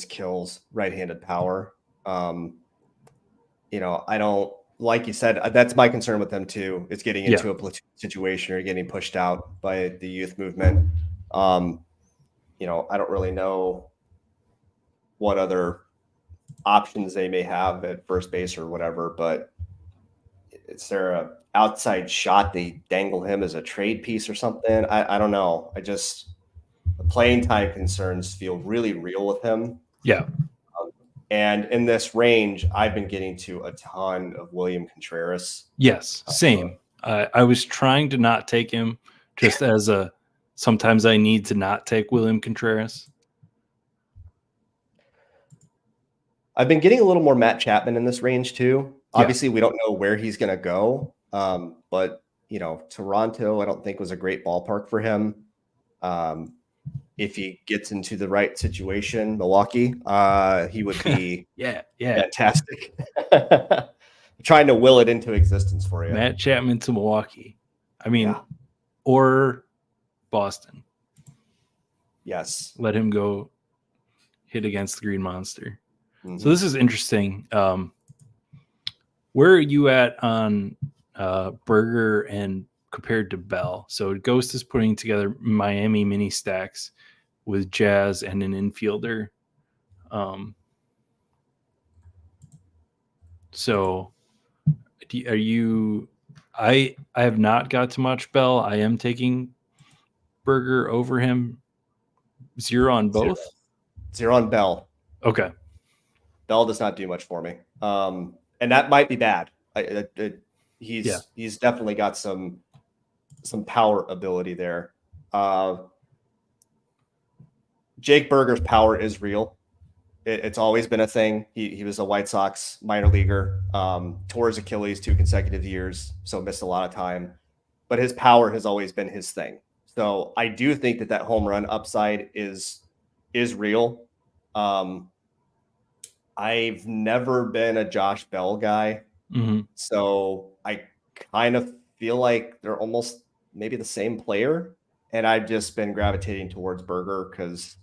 B: kills right-handed power. I don't, like you said, that's my concern with them too. It's getting into a platoon situation or getting pushed out by the youth movement. I don't really know what other options they may have at first base or whatever, but is there a outside shot they dangle him as a trade piece or something? I don't know. The playing time concerns feel really real with him.
A: Yeah.
B: And in this range, I've been getting to a ton of William Contreras.
A: Yes, same. I was trying to not take him just as sometimes I need to not take William Contreras.
B: I've been getting a little more Matt Chapman in this range too. Obviously, we don't know where he's going to go. But, Toronto, I don't think was a great ballpark for him. If he gets into the right situation, Milwaukee, he would be fantastic. Trying to will it into existence for you.
A: Matt Chapman to Milwaukee. Or Boston.
B: Yes.
A: Let him go hit against the Green Monster. Mm-hmm. So this is interesting. Where are you at on Burger and compared to Bell? So Ghost is putting together Miami mini stacks with Jazz and an infielder. So are you? I have not got to much Bell. I am taking Burger over him. 0 on both.
B: 0 on Bell.
A: Okay.
B: Bell does not do much for me. And that might be bad. He's definitely got some power ability there. Jake Burger's power is real. It's always been a thing. He was a White Sox minor leaguer, tore his Achilles 2 consecutive years, so missed a lot of time. But his power has always been his thing. So I do think that home run upside is real. I've never been a Josh Bell guy.
A: Mm-hmm.
B: So I kind of feel like they're almost maybe the same player. And I've just been gravitating towards Burger because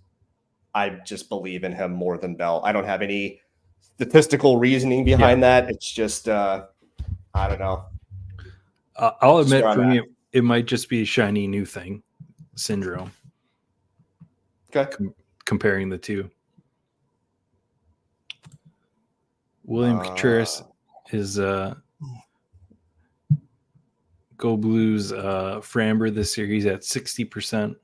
B: I just believe in him more than Bell. I don't have any statistical reasoning behind that. It's just, I don't know.
A: I'll admit for me, it might just be a shiny new thing syndrome.
B: Okay.
A: Comparing the two. William Contreras is Go Blues Framber this year. He's at 60%.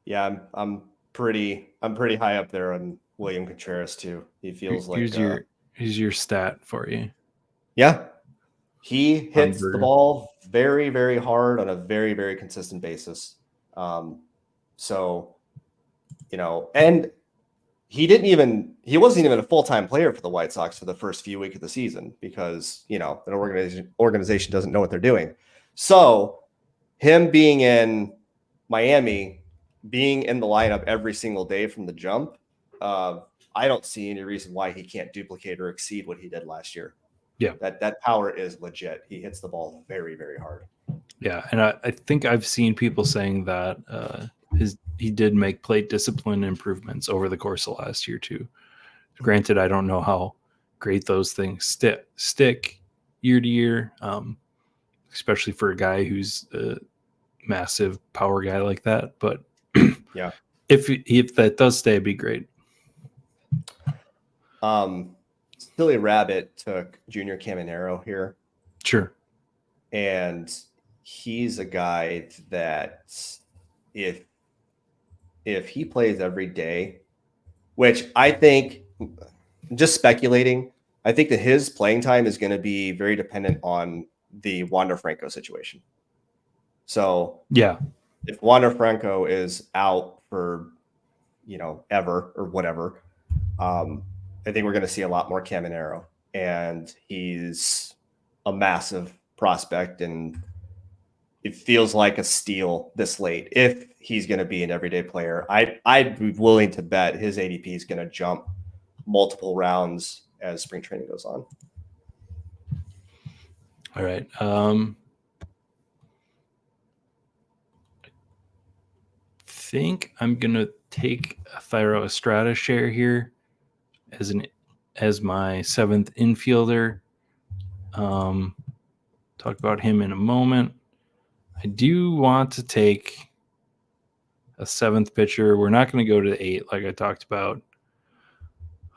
B: Yeah, I'm pretty high up there on William Contreras too. He feels
A: here's
B: like
A: here's your stat for you.
B: Yeah. He hits the ball very, very hard on a very, very consistent basis. So, and he wasn't even a full-time player for the White Sox for the first few weeks of the season because, an organization doesn't know what they're doing. So him being in Miami, being in the lineup every single day from the jump, I don't see any reason why he can't duplicate or exceed what he did last year.
A: Yeah,
B: that power is legit. He hits the ball very, very hard.
A: Yeah, and I think I've seen people saying that he did make plate discipline improvements over the course of last year too. Granted, I don't know how great those things stick year to year, especially for a guy who's a massive power guy like that. But
B: yeah,
A: if that does stay, it'd be great.
B: Silly Rabbit took Junior Caminero here.
A: Sure.
B: And he's a guy that if he plays every day, which I think, just speculating, I think that his playing time is going to be very dependent on the Wander Franco situation. So
A: yeah,
B: if Wander Franco is out for, ever or whatever, I think we're going to see a lot more Caminero, and he's a massive prospect, and it feels like a steal this late if he's going to be an everyday player. I'd be willing to bet his ADP is going to jump multiple rounds as spring training goes on.
A: All right. I think I'm gonna take a Thairo Estrada share here as my 7th infielder. Talk about him in a moment. I do want to take a 7th pitcher. We're not going to go to 8 like I talked about.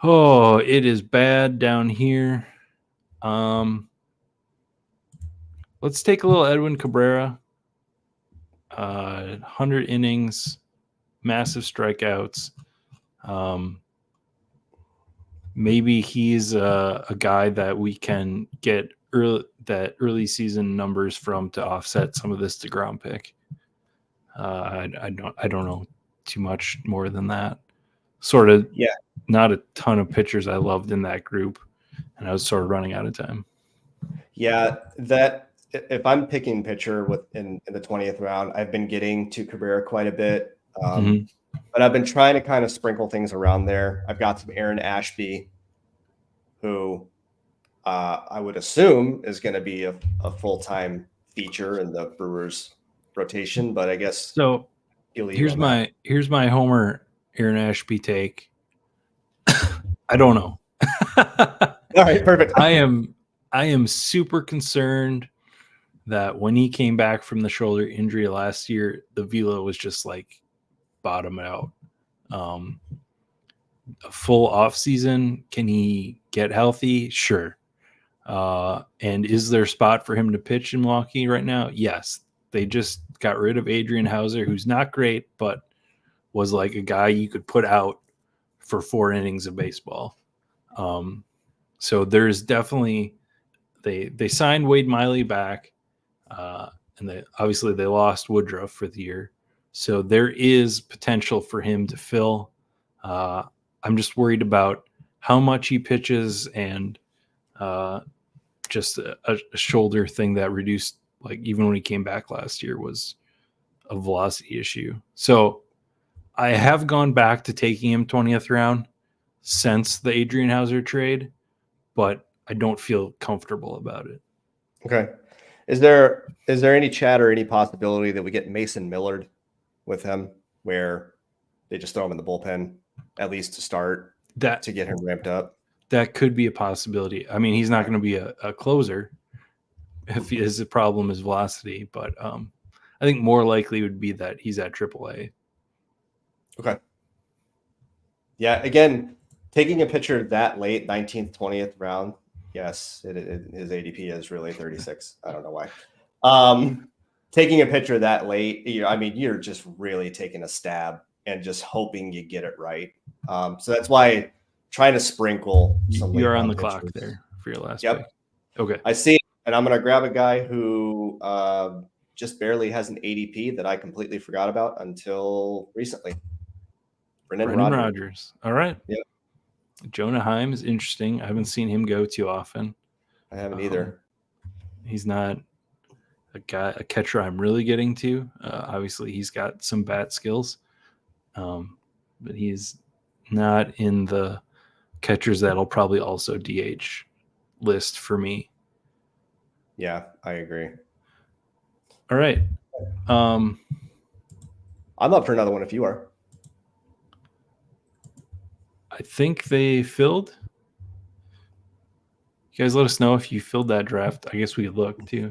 A: Oh, it is bad down here. Let's take a little Edwin Cabrera. 100 innings, massive strikeouts. Maybe he's a guy that we can get early season numbers from to offset some of this DeGrom pick. I don't know too much more than that. Sort of,
B: yeah.
A: Not a ton of pitchers I loved in that group, and I was sort of running out of time.
B: Yeah, that if I'm picking pitcher in the 20th round, I've been getting to Cabrera quite a bit, but I've been trying to kind of sprinkle things around there. I've got some Aaron Ashby, who I would assume is going to be a full-time feature in the Brewers rotation, but I guess
A: so. Here's my homer Aaron Ashby take. I don't know.
B: All right, perfect.
A: I am super concerned that when he came back from the shoulder injury last year, the velo was just like bottom out. A full off season, can he get healthy? Sure. And is there a spot for him to pitch in Milwaukee right now? Yes. They just got rid of Adrian Hauser, who's not great, but was like a guy you could put out for 4 innings of baseball. So there's definitely they signed Wade Miley back, and obviously they lost Woodruff for the year. So there is potential for him to fill. I'm just worried about how much he pitches and just a shoulder thing that reduced, like even when he came back last year, was a velocity issue. So I have gone back to taking him 20th round since the Adrian Hauser trade, but I don't feel comfortable about it.
B: Okay. Is there any chat or any possibility that we get Mason Millard with him, where they just throw him in the bullpen, at least to start, to get him ramped up?
A: That could be a possibility. I mean, he's not going to be a closer if his problem is velocity, but I think more likely would be that he's at AAA.
B: Okay. Yeah. Again, taking a pitcher that late, 19th, 20th round. Yes, his ADP is really 36. I don't know why. Taking a pitcher that late, you're just really taking a stab and just hoping you get it right. So that's why trying to sprinkle some late
A: You're on
B: round
A: the clock
B: pitchers.
A: there for your last
B: Yep.
A: pick. Okay.
B: I see, and I'm going to grab a guy who just barely has an ADP that I completely forgot about until recently. Brendan
A: Rodgers. All right.
B: Yep.
A: Jonah Heim is interesting. I haven't seen him go too often.
B: I haven't either.
A: He's not a catcher I'm really getting to. Obviously, he's got some bat skills, but he's not in the catchers that'll probably also DH list for me.
B: Yeah, I agree.
A: All right.
B: I'm up for another one if you are.
A: I think they filled. You guys let us know if you filled that draft. I guess we could look too.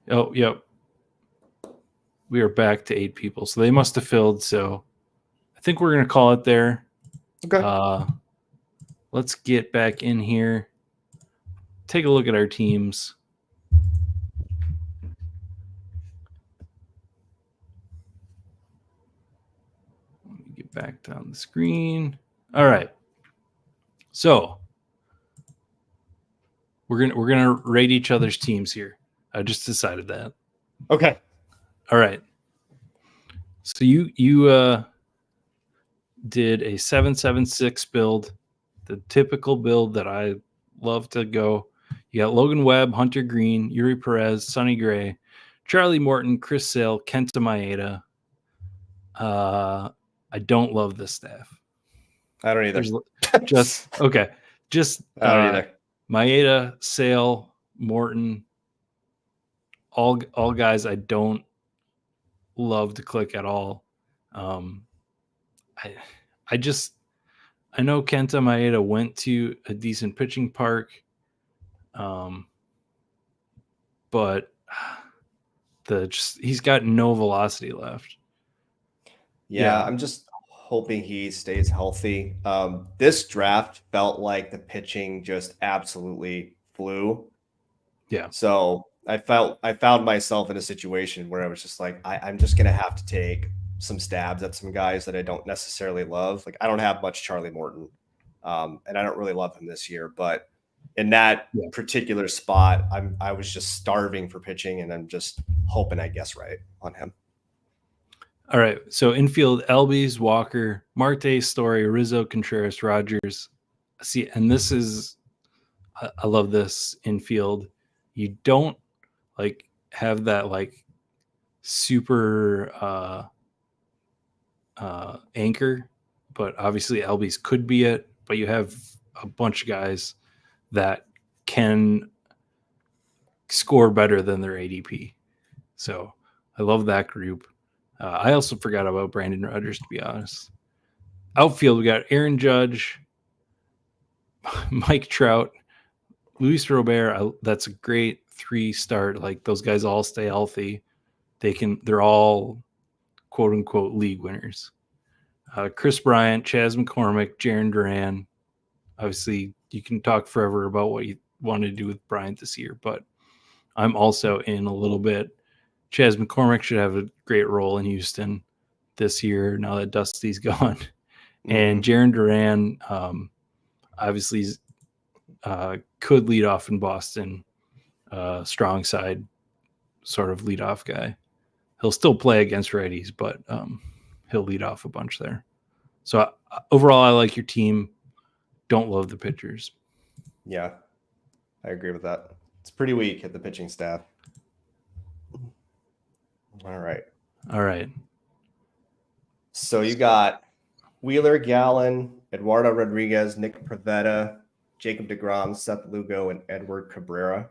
A: Oh, yep. We are back to 8 people. So they must have filled. So I think we're going to call it there.
B: Okay.
A: Let's get back in here. Take a look at our teams. Let me get back down the screen. All right. So we're gonna rate each other's teams here. I just decided that.
B: Okay.
A: All right. So you did a 776 build, the typical build that I love to go. You got Logan Webb, Hunter Green, Yuri Perez, Sonny Gray, Charlie Morton, Chris Sale, Kenta Maeda. I don't love this staff.
B: I don't either.
A: Just okay. Just
B: I don't either.
A: Maeda, Sale, Morton, all guys I don't love to click at all. I know Kenta Maeda went to a decent pitching park, but he's got no velocity left.
B: Yeah, I'm just hoping he stays healthy. This draft felt like the pitching just absolutely flew.
A: Yeah.
B: So I found myself in a situation where I was just like, I'm just gonna have to take some stabs at some guys that I don't necessarily love. Like I don't have much Charlie Morton, and I don't really love him this year. But in that particular spot, I was just starving for pitching, and I'm just hoping I guess right on him.
A: All right. So infield, Albies, Walker, Marte, Story, Rizzo, Contreras, Rogers. See, and this is, I love this infield. You don't like have that like super anchor, but obviously Albies could be it. But you have a bunch of guys that can score better than their ADP. So I love that group. I also forgot about Brandon Rodgers, to be honest. Outfield, we got Aaron Judge, Mike Trout, Luis Robert. That's a great 3-start. Like those guys all stay healthy. They're all quote unquote league winners. Chris Bryant, Chas McCormick, Jarren Duran. Obviously, you can talk forever about what you want to do with Bryant this year, but I'm also in a little bit. Chas McCormick should have a great role in Houston this year now that Dusty's gone. Mm-hmm. And Jarren Duran obviously could lead off in Boston, strong side sort of lead off guy. He'll still play against righties, but he'll lead off a bunch there. So overall, I like your team. Don't love the pitchers.
B: Yeah, I agree with that. It's pretty weak at the pitching staff. All right. So you got Wheeler, Gallen, Eduardo Rodriguez, Nick Pivetta, Jacob deGrom, Seth Lugo, and Edward Cabrera.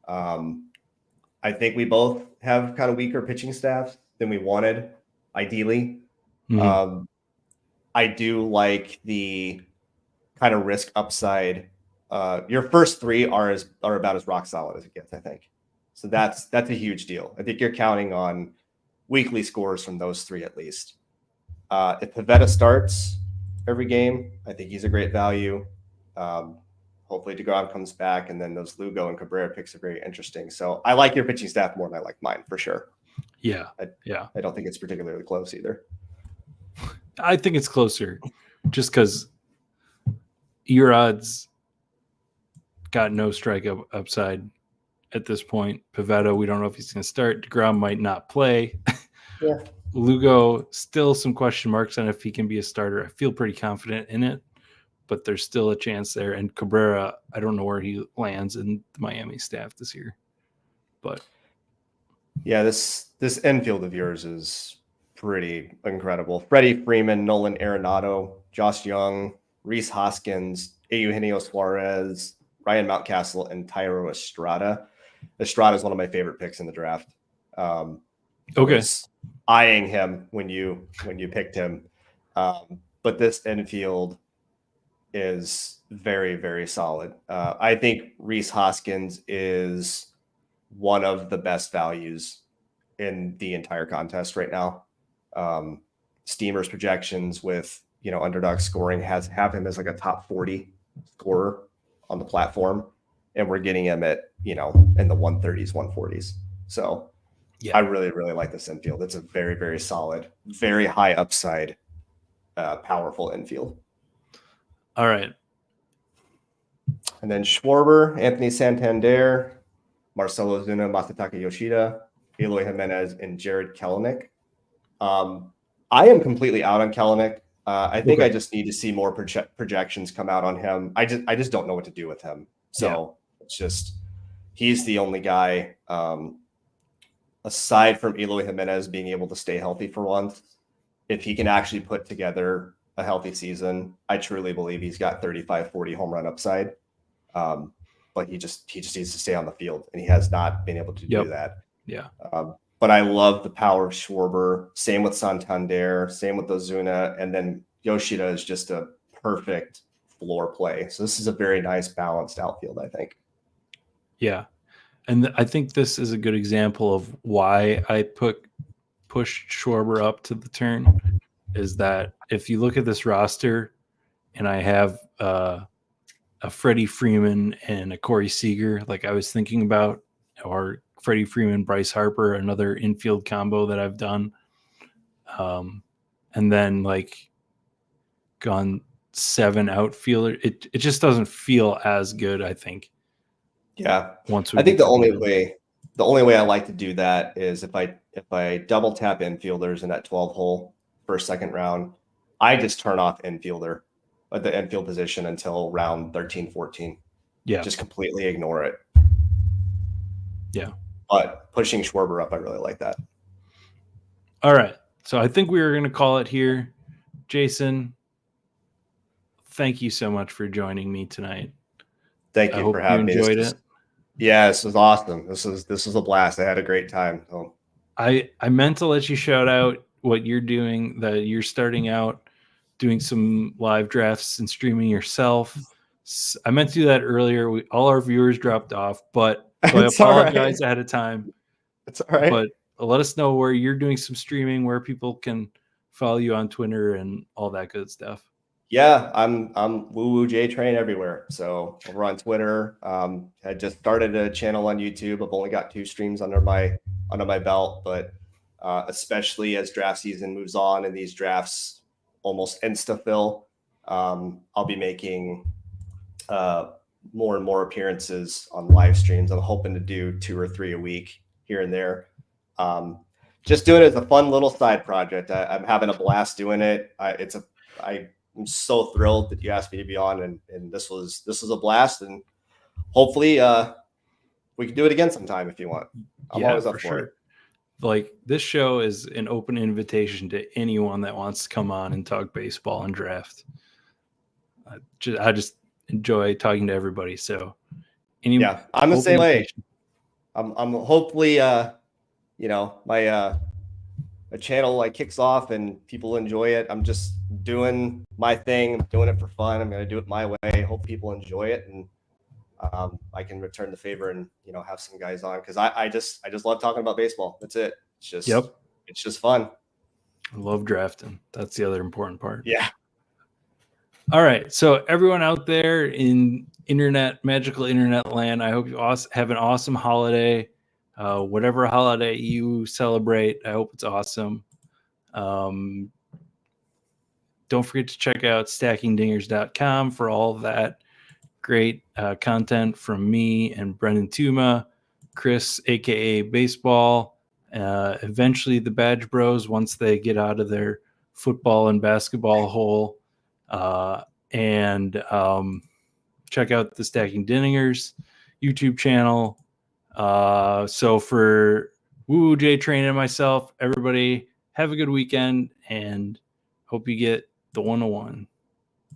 B: I think we both have kind of weaker pitching staffs than we wanted, ideally. Mm-hmm. I do like the kind of risk upside. Your first 3 are about as rock solid as it gets, I think. So that's a huge deal. I think you're counting on weekly scores from those three at least. If Pivetta starts every game, I think he's a great value. Hopefully DeGrom comes back, and then those Lugo and Cabrera picks are very interesting. So I like your pitching staff more than I like mine, for sure.
A: Yeah.
B: I don't think it's particularly close either.
A: I think it's closer just because your odds got no strike upside at this point. Pivetta, we don't know if he's going to start. DeGrom might not play.
B: Yeah.
A: Lugo, still some question marks on if he can be a starter. I feel pretty confident in it, but there's still a chance there. And Cabrera, I don't know where he lands in the Miami staff this year. But
B: yeah, this infield of yours is pretty incredible. Freddie Freeman, Nolan Arenado, Josh Young, Rhys Hoskins, Eugenio Suarez, Ryan Mountcastle, and Tyro Estrada. Estrada is one of my favorite picks in the draft.
A: Okay.
B: Eyeing him when you picked him. But this infield is very, very solid. I think Rhys Hoskins is one of the best values in the entire contest right now. Steamer's projections with, underdog scoring have him as like a top 40 scorer on the platform. And we're getting him at, in the 130s, 140s. So yeah. I really, really like this infield. It's a very, very solid, very high upside, powerful infield.
A: All right.
B: And then Schwarber, Anthony Santander, Marcelo Ozuna, Masataka Yoshida, Eloy Jimenez, and Jared Kelenic. I am completely out on Kelenic. I think I just need to see more projections come out on him. I just don't know what to do with him. So it's just, he's the only guy, aside from Eloy Jimenez being able to stay healthy for once. If he can actually put together a healthy season, I truly believe he's got 35, 40 home run upside. But he just needs to stay on the field, and he has not been able to do that.
A: Yeah.
B: But I love the power of Schwarber. Same with Santander, same with Ozuna, and then Yoshida is just a perfect floor play. So this is a very nice balanced outfield, I think.
A: Yeah. And I think this is a good example of why I pushed Schwarber up to the turn, is that if you look at this roster and I have a Freddie Freeman and a Corey Seager, like I was thinking about, or Freddie Freeman, Bryce Harper, another infield combo that I've done. And then like gone 7 outfielder. It just doesn't feel as good, I think.
B: Yeah. I think the only way I like to do that is if I double tap infielders in that 12 hole first, second round, I just turn off infielder at the infield position until round 13, 14.
A: Yeah.
B: Just completely ignore it.
A: Yeah.
B: But pushing Schwarber up, I really like that.
A: All right. So I think we were going to call it here. Jason, thank you so much for joining me tonight.
B: Thank you for having me.
A: You enjoyed it?
B: Yeah, this was awesome. This was a blast. I had a great time. So.
A: I meant to let you shout out what you're doing, that you're starting out doing some live drafts and streaming yourself. I meant to do that earlier. All our viewers dropped off, but so I apologize ahead of time.
B: It's all right.
A: But let us know where you're doing some streaming, where people can follow you on Twitter and all that good stuff.
B: Yeah, I'm Woo Woo J Train everywhere. So over on Twitter, I just started a channel on YouTube. I've only got 2 streams under my belt, but especially as draft season moves on and these drafts almost insta fill, I'll be making more and more appearances on live streams. I'm hoping to do 2 or 3 a week here and there. Just doing it as a fun little side project. I'm having a blast doing it. I'm so thrilled that you asked me to be on, and this was a blast, and hopefully we can do it again sometime if you want. I'm always up for it.
A: Like, this show is an open invitation to anyone that wants to come on and talk baseball and draft. I just enjoy talking to everybody. So
B: I'm the same way. I'm hopefully my channel kicks off and people enjoy it. I'm just doing my thing. I'm doing it for fun. I'm going to do it my way. Hope people enjoy it, and I can return the favor and have some guys on, because I just love talking about baseball. That's it. It's just fun.
A: I love drafting. That's the other important part.
B: Yeah.
A: All right. So everyone out there in magical internet land, I hope you have an awesome holiday. Whatever holiday you celebrate, I hope it's awesome. Don't forget to check out stackingdingers.com for all of that great content from me and Brendan Tuma, Chris, aka Baseball, eventually the Badge Bros once they get out of their football and basketball hole. And check out the Stacking Dingers YouTube channel. So for Woo J Train and myself, everybody have a good weekend and hope you get the 101.